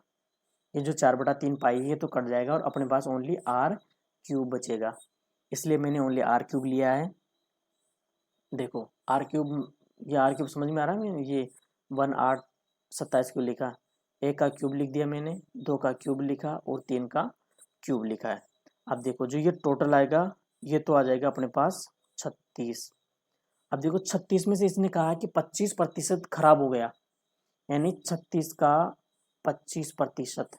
ये जो 4/3 पाई है तो कट जाएगा और अपने पास ओनली r³ बचेगा, इसलिए मैंने ओनली r³ लिया है। देखो r³, ये r³ समझ में आ रहा है, ये 1 8 27 क्यों लिखा, 1 का क्यूब लिख दिया मैंने, 2 का क्यूब लिखा और 3 का क्यूब लिखा है। अब देखो जो ये टोटल आएगा ये तो आ जाएगा अपने पास 36। अब देखो 36 में से इसने कहा है कि 25% खराब हो गया, यानी 36 का 25%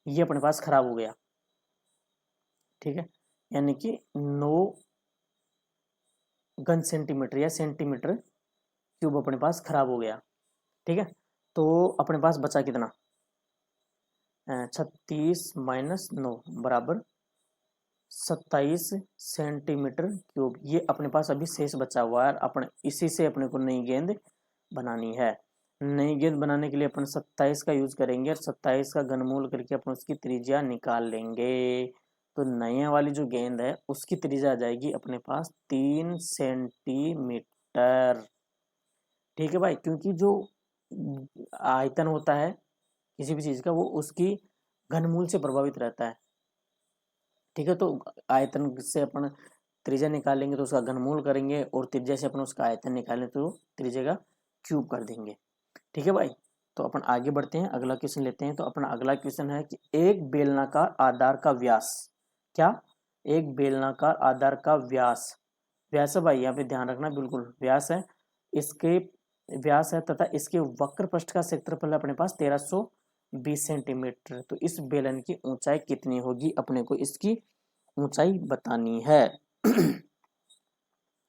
ये अपने पास खराब हो गया। ठीक है, यानी कि 9 घन सेंटीमीटर या सेंटीमीटर क्यूब अपने पास खराब हो गया। ठीक है, तो अपने पास बचा कितना, 36 - 9 बराबर 27 सेंटीमीटर क्यूब, ये अपने पास अभी शेष बचा हुआ है। अपने इसी से अपने को नई गेंद बनानी है। नई गेंद बनाने के लिए अपन 27 का यूज करेंगे और 27 का घनमूल करके अपन उसकी त्रिज्या निकाल लेंगे। तो नए वाली जो गेंद है उसकी त्रिज्या आ जाएगी अपने पास 3 सेंटीमीटर। ठीक है भाई, क्योंकि जो आयतन होता है किसी भी चीज का वो उसकी घनमूल से प्रभावित रहता है। ठीक है, तो आयतन से अपन त्रिज्या निकालेंगे तो उसका घनमूल करेंगे, और त्रिज्या से अपन उसका आयतन निकालें तो त्रिज्या का क्यूब कर देंगे। ठीक है भाई, तो अपन आगे बढ़ते हैं, अगला क्वेश्चन लेते हैं। तो अपना अगला क्वेश्चन है कि एक बेलनाकार आधार का व्यास, क्या, एक बेलनाकार आधार का व्यास, व्यास है भाई यहाँ पे ध्यान रखना, बिल्कुल व्यास है, इसके व्यास है तथा इसके वक्र पृष्ठ का क्षेत्रफल अपने पास 1320 सेंटीमीटर। तो इस बेलन की ऊंचाई कितनी होगी, अपने को इसकी ऊंचाई बतानी है।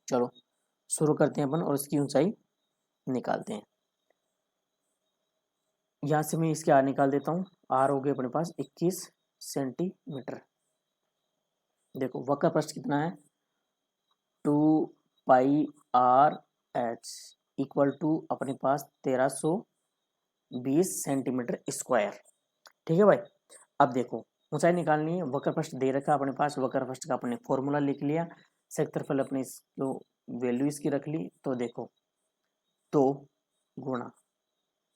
चलो शुरू करते हैं अपन और इसकी ऊंचाई निकालते हैं। यहाँ से मैं इसके आर निकाल देता हूँ, आर हो गए अपने पास 21 सेंटीमीटर। देखो वक्र पृष्ठ कितना है, 2πr(h) इक्वल टू अपने पास 1320 सेंटीमीटर स्क्वायर। ठीक है भाई, अब देखो ऊंचाई निकालनी है, वक्र पृष्ठ दे रखा है अपने पास, वक्र पृष्ठ का अपने फॉर्मूला लिख लिया, क्षेत्रफल अपने इसको वैल्यू इसकी रख ली, तो देखो 2 गुणा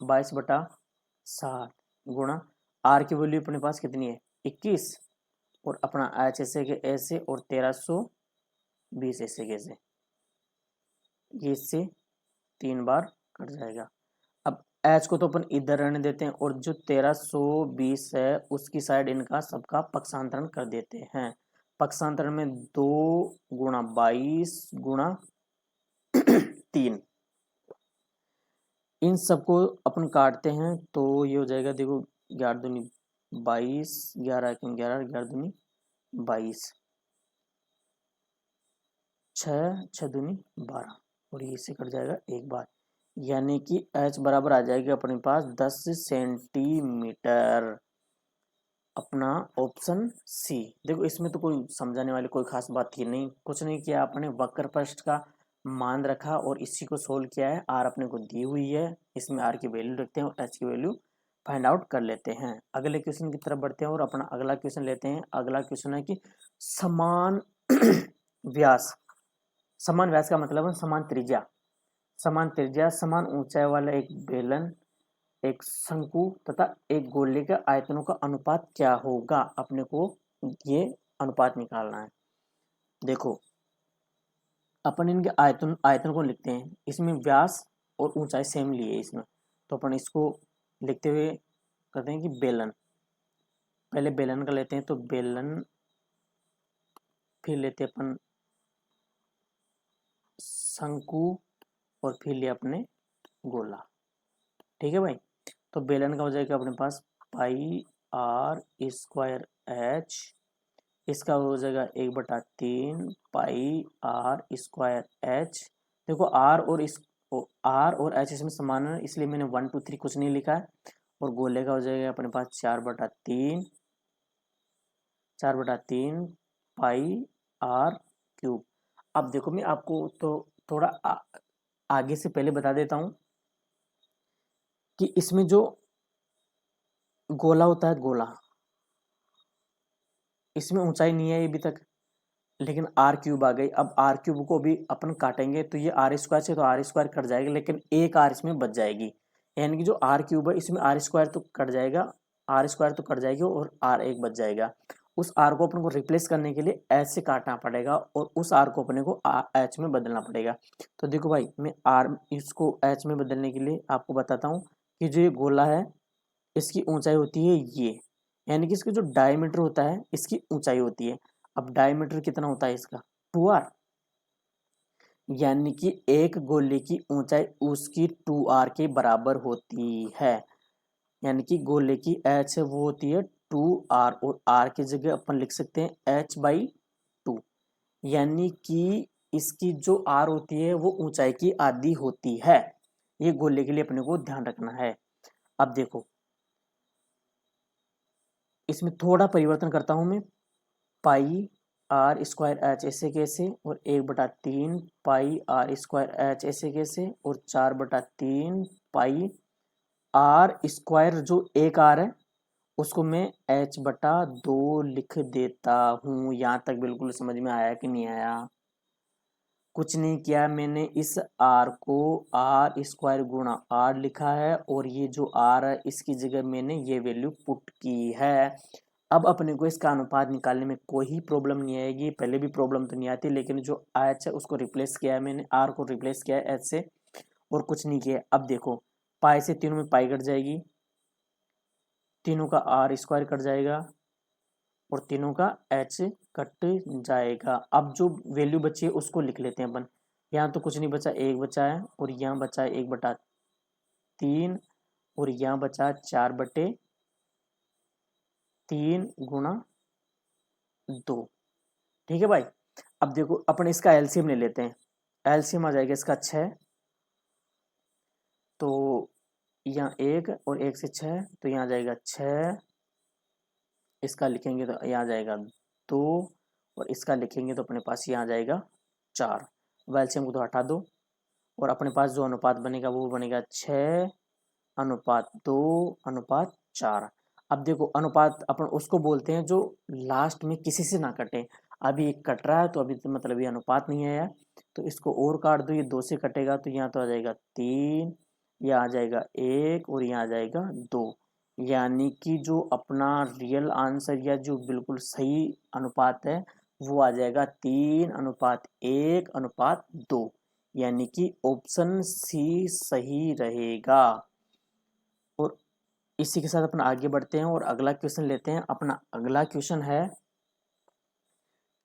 22/60 गुणा आर की वैल्यू अपने पास कितनी है 21, और अपना एच ऐसे के ऐसे और 1320 ऐसे के ऐसे, ये इससे 3 बार कट जाएगा। अब एच को तो अपन इधर रहने देते हैं और जो 1320 है उसकी साइड इनका सबका पक्षांतरण कर देते हैं। पक्षांतरण में 2 गुणा 22 गुणा 3, इन सबको अपन काटते हैं तो ये हो जाएगा, देखो 11 दूनी 22, 11 1 11, 11 दूनी 22, 6 दूनी 12, और ये इससे कट जाएगा एक बार, यानी कि h बराबर आ जाएगी अपने पास 10 सेंटीमीटर। अपना ऑप्शन सी। देखो इसमें तो कोई समझाने वाली कोई खास बात थी नहीं, कुछ नहीं किया आपने, वक्र पृष्ठ का मान रखा और इसी को सोल्व किया है। आर अपने को दी हुई है, इसमें आर की वैल्यू रखते हैं और एच की वैल्यू फाइंड आउट कर लेते हैं। अगले क्वेश्चन की तरफ बढ़ते हैं और अपना अगला क्वेश्चन लेते हैं। अगला क्वेश्चन है कि समान व्यास, समान व्यास का मतलब है समान त्रिज्या, समान त्रिज्या समान ऊंचाई वाला एक बेलन, एक शंकु तथा एक गोले के आयतनों का अनुपात क्या होगा, अपने को ये अनुपात निकालना है। देखो अपन इनके आयतन आयतन को लिखते हैं, इसमें व्यास और ऊंचाई सेम लिए इसमें, तो अपन इसको लिखते हुए कहते हैं कि बेलन, पहले बेलन का लेते हैं तो बेलन, फिर लेते हैं अपन शंकु, और फिर लिया अपने गोला। ठीक है भाई, तो बेलन का हो जाएगा अपने पास पाई आर स्क्वायर एच, इसका हो जाएगा 1/3 पाई आर स्क्वायर एच। देखो आर और एच इसमें समान है, इसलिए मैंने 1 2 3 कुछ नहीं लिखा है। और गोले का हो जाएगा अपने पास 4/3 पाई आर क्यूब। अब देखो मैं आपको तो थोड़ा आगे से पहले बता देता हूं कि इसमें जो गोला होता है, गोला इसमें ऊंचाई नहीं है अभी तक, लेकिन आर क्यूब आ गई। अब आर क्यूब को भी अपन काटेंगे तो ये आर स्क्वायर से तो आर स्क्वायर कट जाएगा, लेकिन एक आर इसमें बच जाएगी, यानी कि जो आर क्यूब है इसमें आर स्क्वायर तो कट जाएगा, आर स्क्वायर तो कट जाएगी और आर एक बच जाएगा। उस आर को अपन को रिप्लेस करने के लिए एच से काटना पड़ेगा और उस आर को अपने को एच में बदलना पड़ेगा। तो देखो भाई मैं आर इसको एच में बदलने के लिए आपको बताता हूँ कि जो ये गोला है इसकी ऊंचाई होती है ये, यानी कि इसका जो डायमीटर होता है इसकी ऊंचाई होती है। अब डायमीटर कितना होता है इसका 2r, यानी कि एक गोले की ऊंचाई उसकी 2r के बराबर होती है, यानी कि गोले की h है वो होती है 2r, और r की जगह अपन लिख सकते हैं h/2, यानी कि इसकी जो r होती है वो ऊंचाई की आधी होती है। ये गोले के लिए अपने को ध्यान रखना है। अब देखो इसमें थोड़ा परिवर्तन करता हूं मैं, पाई आर स्क्वायर एच ऐसे कैसे, और 1/3 पाई आर स्क्वायर एच ऐसे कैसे, और 4/3 पाई आर स्क्वायर, जो एक आर है उसको मैं h/2 लिख देता हूँ। यहाँ तक बिल्कुल समझ में आया कि नहीं आया? कुछ नहीं किया मैंने, इस आर को आर स्क्वायर गुणा आर लिखा है और ये जो आर है इसकी जगह मैंने ये वैल्यू पुट की है। अब अपने को इसका अनुपात निकालने में कोई प्रॉब्लम नहीं आएगी, पहले भी प्रॉब्लम तो नहीं आती, लेकिन जो एच है उसको रिप्लेस किया है मैंने, आर को रिप्लेस किया है एच से, और कुछ नहीं किया। अब देखो पाई से तीनों में पाई कट जाएगी, तीनों का आर स्क्वायर कट जाएगा और तीनों का एच कट जाएगा। अब जो वैल्यू बची है उसको लिख लेते हैं अपन। यहाँ तो कुछ नहीं बचा, एक बचा है और यहाँ बचा है 1/3 और यहाँ बचा 4/3 गुणा 2। ठीक है भाई, अब देखो अपन इसका एलसीएम ले लेते हैं। एलसीएम आ जाएगा इसका 6, तो यहाँ 1 और 1 से 6, तो यहाँ जाएगा 6, इसका लिखेंगे तो यहाँ जाएगा 2, और इसका लिखेंगे तो अपने पास यहाँ जाएगा 4। एलसीएम को तो हटा दो और अपने पास जो अनुपात बनेगा वो बनेगा 6:2:4। अब देखो अनुपात अपन उसको बोलते हैं जो लास्ट में किसी से ना कटे। अभी एक कट रहा है तो अभी तो मतलब ये अनुपात नहीं आया, तो इसको और काट दो, ये 2 से कटेगा तो यहाँ तो आ जाएगा 3, यहाँ आ जाएगा 1 और यहाँ आ जाएगा 2। यानी कि जो अपना रियल आंसर या जो बिल्कुल सही अनुपात है वो आ जाएगा 3:1:2, यानी कि ऑप्शन सी सही रहेगा। और इसी के साथ अपन आगे बढ़ते हैं और अगला क्वेश्चन लेते हैं। अपना अगला क्वेश्चन है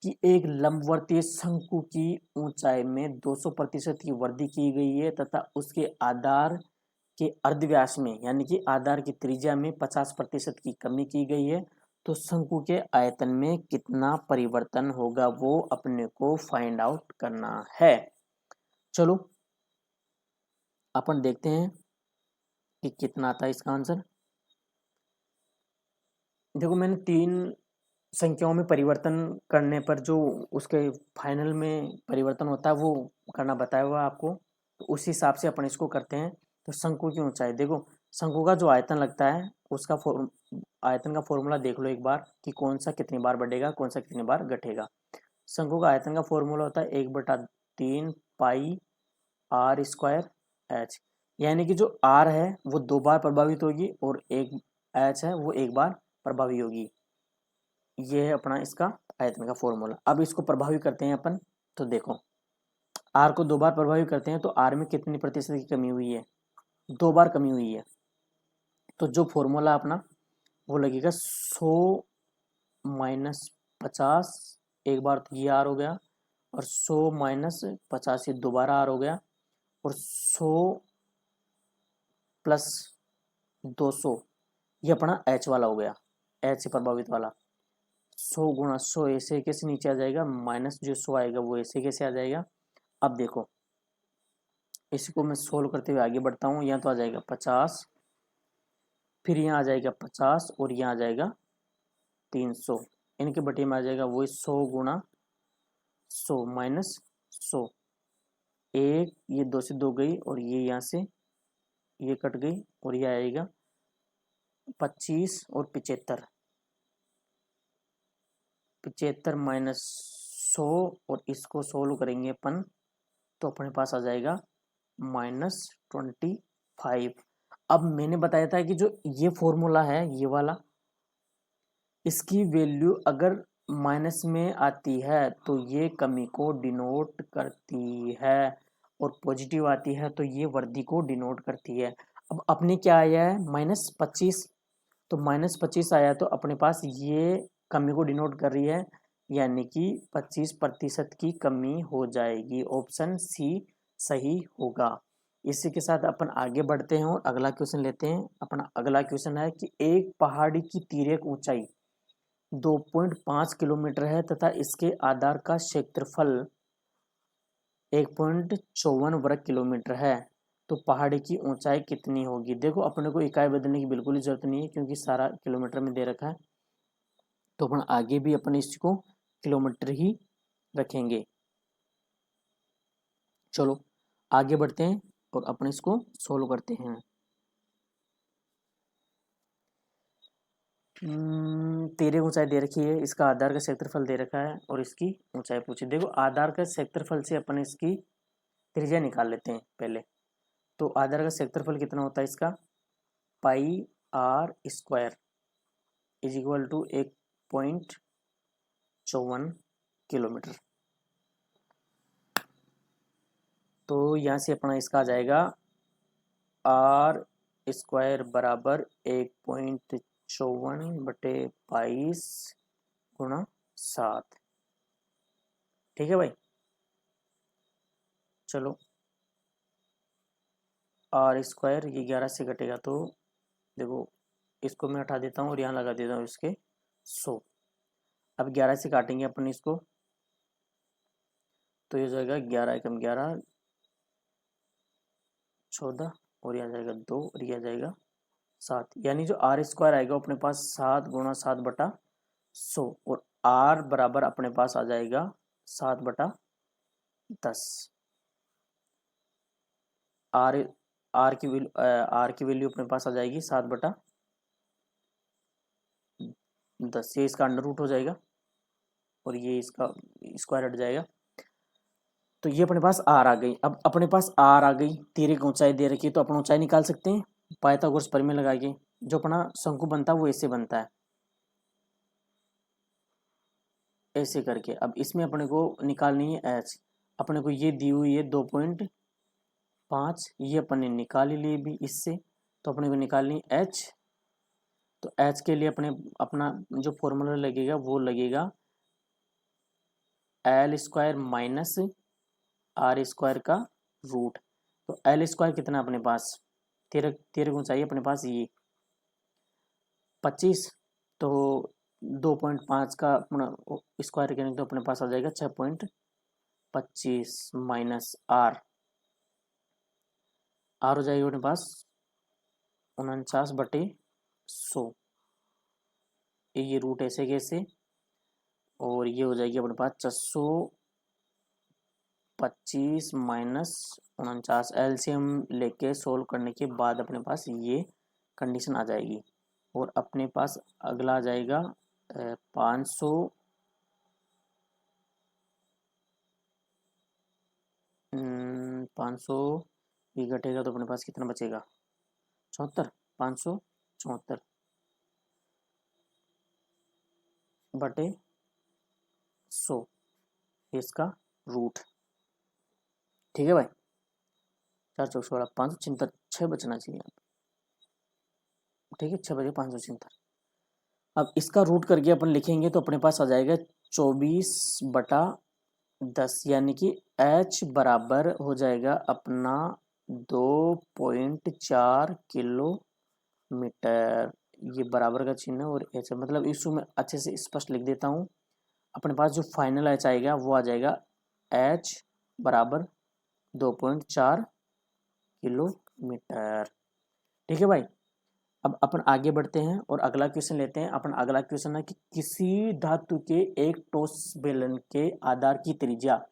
कि एक लंबवर्तीय शंकु की ऊंचाई में 200% की वृद्धि की गई है तथा उसके आधार के अर्धव्यास में यानी कि आधार की त्रिज्या में 50% की कमी की गई है, तो शंकु के आयतन में कितना परिवर्तन होगा वो अपने को फाइंड आउट करना है। चलो अपन देखते हैं कि कितना आता है इसका आंसर। देखो मैंने 3 संख्याओं में परिवर्तन करने पर जो उसके फाइनल में परिवर्तन होता है वो करना बताया हुआ आपको, तो उस हिसाब से अपन इसको करते हैं। तो शंकु की ऊंचाई देखो, शंकु का जो आयतन लगता है उसका आयतन का फॉर्मूला देख लो एक बार कि कौन सा कितनी बार बढ़ेगा कौन सा कितनी बार घटेगा। शंकु का आयतन का फॉर्मूला होता है 1/3 पाई आर स्क्वायर एच, यानी कि जो आर है वो 2 बार प्रभावित होगी और एक एच है वो 1 बार प्रभावी होगी। ये है अपना इसका आयतन का फॉर्मूला। अब इसको प्रभावी करते हैं अपन, तो देखो आर को 2 बार प्रभावी करते हैं तो आर में कितनी प्रतिशत की कमी हुई है, 2 बार कमी हुई है। तो जो फॉर्मूला अपना वो लगेगा 100 माइनस 50, एक बार तो ये आर हो गया, और 100 माइनस 50 ये दोबारा आर हो गया, और 100 प्लस 200 ये अपना एच वाला हो गया, एच से प्रभावित वाला। 100 गुणा 100 ऐसे कैसे नीचे आ जाएगा, माइनस जो 100 आएगा वो ऐसे कैसे आ जाएगा। अब देखो इसको मैं सोल्व करते हुए आगे बढ़ता हूँ। यहाँ तो आ जाएगा 50, फिर यहाँ आ जाएगा 50 और यहाँ आ जाएगा 300, इनके बटे में आ जाएगा वही 100 गुणा 100 माइनस 100, एक ये 2 से 2 गई और ये यहाँ से ये कट गई और ये आएगा 25 और 75, 75 माइनस 100 और इसको सोल्व करेंगे अपन तो अपने पास आ जाएगा -25। अब मैंने बताया था कि जो ये फॉर्मूला है ये वाला, इसकी वैल्यू अगर माइनस में आती है तो ये कमी को डिनोट करती है और पॉजिटिव आती है तो ये वृद्धि को डिनोट करती है। अब अपने क्या आया है -25, तो -25 आया तो अपने पास ये कमी को डिनोट कर रही है, यानी कि 25% की कमी हो जाएगी। ऑप्शन सी सही होगा। इसी के साथ अपन आगे बढ़ते हैं और अगला क्वेश्चन लेते हैं। अपना अगला क्वेश्चन है कि एक पहाड़ी की तिर्यक ऊंचाई 2.5 किलोमीटर है तथा इसके आधार का क्षेत्रफल 1.54 वर्ग किलोमीटर है, तो पहाड़ी की ऊंचाई कितनी होगी। देखो अपने को इकाई बदलने की बिल्कुल ही जरूरत नहीं है क्योंकि सारा किलोमीटर में दे रखा है, तो अपन आगे भी अपन इसको किलोमीटर ही रखेंगे। चलो आगे बढ़ते हैं और अपन इसको सोल्व करते हैं। तेरे ऊंचाई दे रखी है, इसका आधार का क्षेत्रफल दे रखा है और इसकी ऊंचाई पूछी। देखो आधार का क्षेत्रफल से अपन इसकी त्रिज्या निकाल लेते हैं पहले। तो आधार का क्षेत्रफल कितना होता है इसका, pi r square is equal to 1.54 kilometre. तो यहाँ से अपना इसका आ जाएगा आर स्क्वायर बराबर 1.54/22 गुणा 7। ठीक है भाई। चलो आर स्क्वायर ये 11 से घटेगा तो देखो इसको मैं हटा देता हूँ और यहाँ लगा देता हूँ इसके 100। अब 11 से काटेंगे अपन इसको तो ये हो जाएगा 11 एकम 11 14 और यहाँ जाएगा 2 और यह जाएगा 7, यानी जो आर स्क्वायर आएगा अपने पास 7 गुणा 7/100 और आर बराबर अपने पास आ जाएगा 7/10। आर आर की वैल्यू अपने पास आ जाएगी 7/10, ये इसका अंडर रूट हो जाएगा और ये इसका स्क्वायर हट जाएगा। तो ये अपने पास आर आ गई। अब अपने पास आर आ गई, तिर्यक ऊंचाई दे रखी है, तो अपन ऊंचाई निकाल सकते हैं पाइथागोरस प्रमेय लगा के। जो अपना शंकु बनता है वो ऐसे बनता है, ऐसे करके। अब इसमें अपने को निकालनी है एच। अपने को ये दी हुई है 2.5, ये अपन ने निकाल ही ली भी इससे। तो अपने को निकालनी एच। तो एच के लिए अपने अपना जो फॉर्मूला लगेगा वो लगेगा L square minus R square का रूट। तो एल स्क्वायर कितना अपने पास, तेरह तेरह गुना चाहिए अपने पास, ये 25। तो 2.5 का अपना स्क्वायर करेंगे तो अपने पास आ जाएगा 6.25 माइनस आर। आर हो जाएगी अपने पास 49/100। ये रूट ऐसे कैसे, और ये हो जाएगी अपने पास 625 माइनस 49। एलसीएम लेके सोल्व करने के बाद अपने पास ये कंडीशन आ जाएगी। और अपने पास अगला आ जाएगा 500 ये घटेगा तो अपने पास कितना बचेगा, 74। 574 बटे 100 इसका रूट। ठीक है भाई, 4 चौक 576, 6 बचना चाहिए। ठीक है, 6 बजे 576। अब इसका रूट करके अपन लिखेंगे तो अपने पास आ जाएगा 24/10, यानी कि h बराबर हो जाएगा अपना 2.4 किलोमीटर। ये बराबर का चिन्ह और एच, मतलब इसको मैं अच्छे से स्पष्ट लिख देता हूँ। अपने पास जो फाइनल एच आएगा वो आ जाएगा h बराबर 2.4 किलोमीटर। ठीक है भाई, अब अपन आगे बढ़ते हैं और अगला क्वेश्चन लेते हैं। अपन अगला क्वेश्चन है कि किसी धातु के एक ठोस बेलन के आधार की त्रिज्या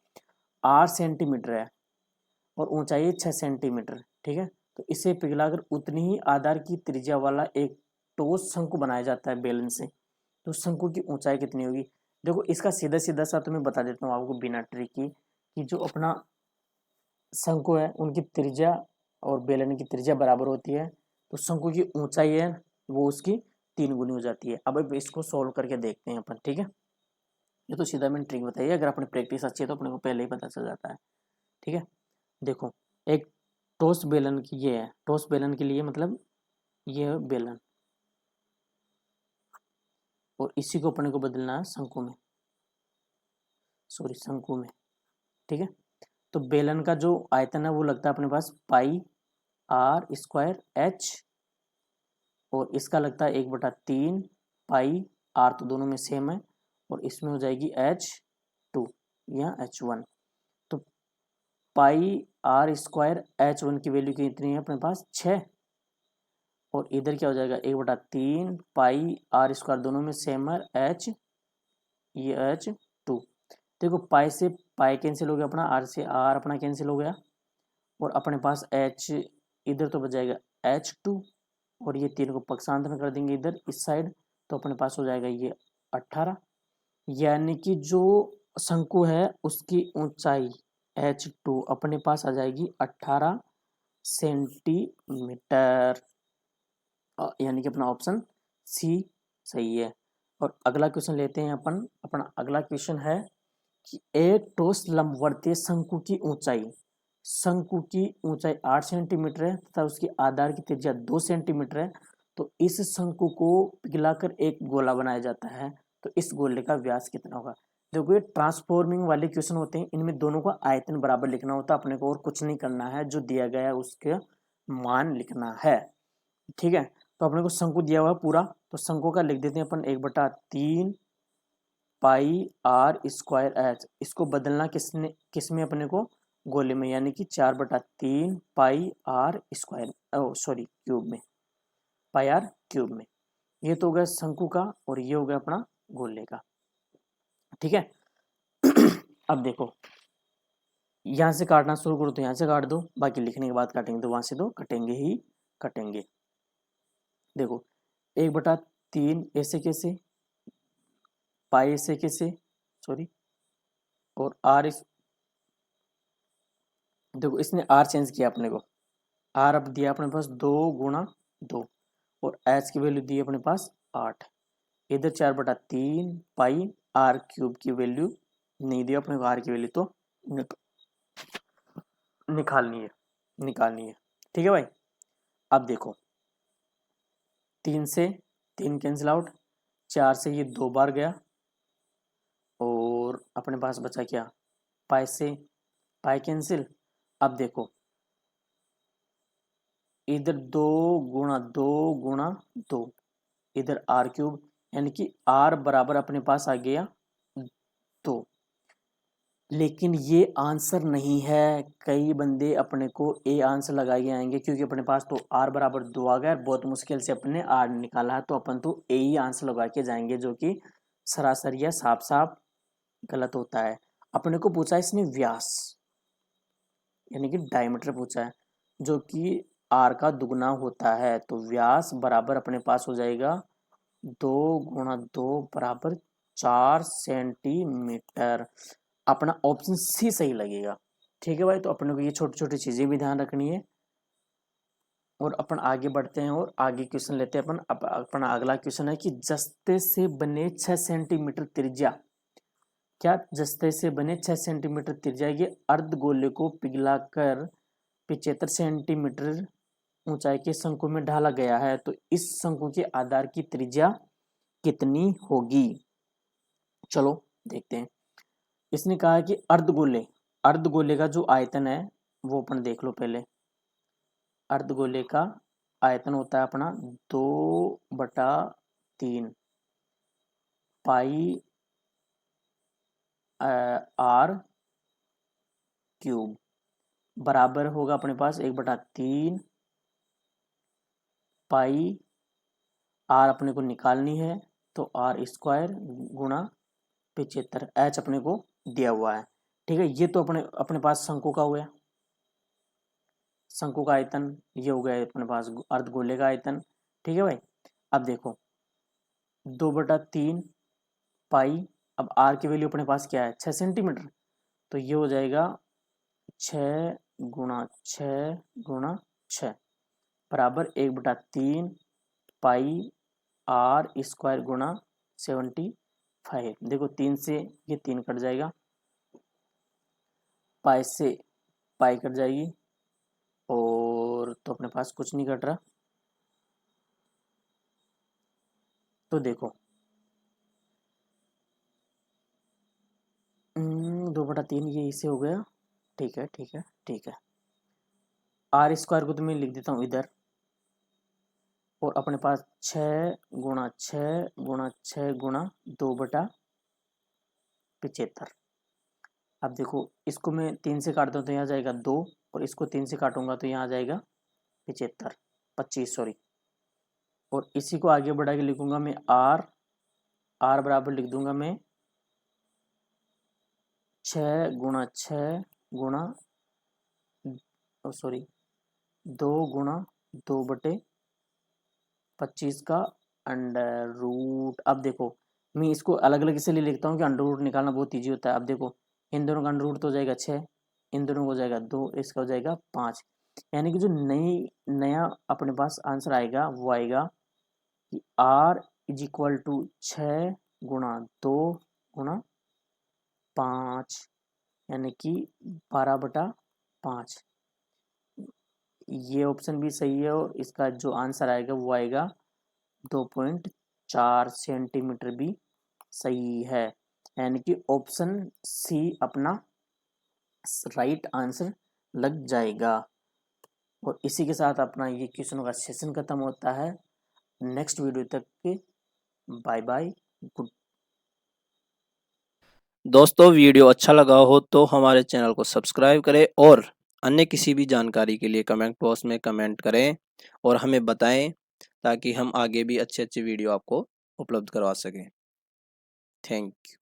8 सेंटीमीटर है और ऊंचाई 6 सेंटीमीटर। ठीक है, तो इसे पिघलाकर उतनी ही आधार की त्रिज्या वाला एक ठोस शंकु बनाया जाता है बेलन से। तो शंकु की ऊंचाई कितनी होगी। देखो इसका सीधा सीधा सा तुम्हें बता देता हूँ आपको बिना ट्रिक की, कि जो अपना शंकु है उनकी त्रिज्या और बेलन की त्रिज्या बराबर होती है। तो शंकु की ऊंचाई है वो उसकी 3 गुनी हो जाती है। अब इसको सोल्व करके देखते हैं अपन। ठीक है, ये तो सीधा मैंने ट्रिक बताई है, अगर अपनी प्रैक्टिस अच्छी है तो अपने को पहले ही पता चल जाता है। ठीक है, देखो एक ठोस बेलन की ये है, ठोस बेलन के लिए मतलब ये है बेलन, और इसी को अपने को बदलना है शंकु में, सॉरी शंकु में। ठीक है, तो बेलन का जो आयतन है वो लगता है अपने पास पाई आर स्क्वायर एच, और इसका लगता है 1/3 पाई आर, तो दोनों में सेम है, और इसमें हो जाएगी H2 या H1। तो पाई आर स्क्वायर H1 की वैल्यू कितनी है अपने पास 6, और इधर क्या हो जाएगा 1/3 पाई आर स्क्वायर, दोनों में सेम है H, ये H2। देखो पाई से पाई कैंसिल हो गया अपना, आर से आर अपना कैंसिल हो गया, और अपने पास H इधर तो बच जाएगा H2, और ये 3 को पक्षांतर कर देंगे इधर इस साइड, तो अपने पास हो जाएगा ये 18। यानी कि जो शंकु है उसकी ऊंचाई H2 अपने पास आ जाएगी 18 सेंटीमीटर, यानी कि अपना ऑप्शन सी सही है। और अगला क्वेश्चन लेते हैं अपन। अपना अगला क्वेश्चन है कि एक ठोस लंबवर्तीय शंकु की ऊंचाई, शंकु की ऊंचाई 8 सेंटीमीटर है तथा उसकी आधार की त्रिज्या 2 सेंटीमीटर है। तो इस शंकु को पिघलाकर एक गोला बनाया जाता है, तो इस गोले का व्यास कितना होगा। देखो ये ट्रांसफॉर्मिंग वाले क्वेश्चन होते हैं, इनमें दोनों का आयतन बराबर लिखना होता है अपने को, और कुछ नहीं करना है, जो दिया गया है उसके मान लिखना है। ठीक है, तो अपने को शंकु दिया हुआ है पूरा, तो शंकु का लिख देते हैं अपन 1/3 पाई आर स्क्वायर एच। इसको बदलना किसमें अपने को, गोले में, यानी कि 4/3 पाई आर स्क्वायर, सॉरी क्यूब में, पाई आर क्यूब में। ये तो हो गया शंकु का, और ये हो गया अपना गोले का। ठीक है अब देखो यहाँ से काटना शुरू करो तो यहाँ से काट दो, बाकी लिखने के बाद काटेंगे तो वहां से तो कटेंगे ही कटेंगे। देखो 1/3 ऐसे कैसे, पाई ऐसे कैसे, सॉरी, और आर इस, देखो इसने आर चेंज किया अपने को, आर अब दिया अपने पास 2 × 2 और एच की वैल्यू दी अपने पास 8, इधर 4/3 पाई आर क्यूब की वैल्यू नहीं दी अपने को, आर की वैल्यू तो निकालनी है, ठीक है भाई। अब देखो 3 से 3 कैंसिल आउट, 4 से ये 2 बार गया और अपने पास बचा क्या, पाई से पाई कैंसिल। अब देखो इधर 2 × 2 × 2, इधर आर क्यूब, यानी कि आर बराबर अपने पास आ गया 2। लेकिन ये आंसर नहीं है, कई बंदे अपने को ए आंसर लगा के आएंगे क्योंकि अपने पास तो आर बराबर 2 आ गया, बहुत मुश्किल से अपने आर निकाला है, तो अपन तो ए ही आंसर लगा के जाएंगे, जो कि सरासर या साफ साफ गलत होता है। अपने को पूछा इसने व्यास, यानी कि डायमीटर पूछा है, जो कि आर का दुगना होता है, तो व्यास बराबर अपने पास हो जाएगा 2 × 2 बराबर 4 सेंटीमीटर। अपना ऑप्शन सी सही लगेगा, ठीक है भाई। तो अपने को ये छोटी छोटी चीजें भी ध्यान रखनी है और अपन आगे बढ़ते हैं और आगे क्वेश्चन लेते हैं अपन। अपना अगला क्वेश्चन है कि जस्ते से बने 6 सेंटीमीटर त्रिज्या, क्या जस्ते से बने 6 सेंटीमीटर त्रिज्या ये अर्धगोले को पिघलाकर 75 सेंटीमीटर ऊंचाई के शंकु में ढाला गया है, तो इस शंकु के आधार की त्रिज्या कितनी होगी। चलो देखते हैं। इसने कहा है कि अर्धगोले का जो आयतन है वो अपन देख लो पहले। अर्धगोले का आयतन होता है अपना 2/3 पाई आर क्यूब बराबर होगा अपने पास 1/3 पाई आर अपने को निकालनी है, तो आर स्क्वायर गुणा 75, एच अपने को दिया हुआ है, ठीक है। ये तो अपने अपने पास शंकु का हुआ, शंकु का आयतन ये हो गया अपने पास अर्धगोले का आयतन, ठीक है भाई। अब देखो 2/3 पाई, अब आर की वैल्यू अपने पास क्या है 6 सेंटीमीटर, तो ये हो जाएगा 6 × 6 × 6 बराबर 1/3 पाई आर स्क्वायर गुणा 75। देखो 3 से ये 3 कट जाएगा, पाई से पाई कट जाएगी और तो अपने पास कुछ नहीं कट रहा। तो देखो 2/3 ये इसे हो गया, ठीक है ठीक है ठीक है। आर स्क्वायर को तो मैं लिख देता हूँ इधर, और अपने पास 6 × 6 × 6 × 2/75। अब देखो इसको मैं 3 से काटता हूँ तो यहाँ जाएगा 2, और इसको 3 से काटूंगा तो यहाँ जाएगा 25 सॉरी। और इसी को आगे बढ़ा के लिखूंगा मैं आर बराबर लिख दूंगा मैं 2 का अंडर रूट। अब देखो मैं इसको अलग अलग इसलिए लिखता हूँ कि अंडर रूट निकालना बहुत ईजी होता है। अब देखो इन दोनों का अंडर रूट तो हो जाएगा 6, इन दोनों को हो जाएगा 2, इसका हो जाएगा 5। यानी कि जो नया अपने पास आंसर आएगा वो आएगा कि R = 6 × 2 × 5, यानी कि 12/5। ये ऑप्शन भी सही है और इसका जो आंसर आएगा वो आएगा 2.4 सेंटीमीटर भी सही है, यानी कि ऑप्शन सी अपना राइट आंसर लग जाएगा। और इसी के साथ अपना ये क्वेश्चन का सेशन खत्म होता है। नेक्स्ट वीडियो तक के बाय बाय, गुड। दोस्तों वीडियो अच्छा लगा हो तो हमारे चैनल को सब्सक्राइब करें और अन्य किसी भी जानकारी के लिए कमेंट बॉक्स में कमेंट करें और हमें बताएं, ताकि हम आगे भी अच्छे अच्छे वीडियो आपको उपलब्ध करवा सकें। Thank you.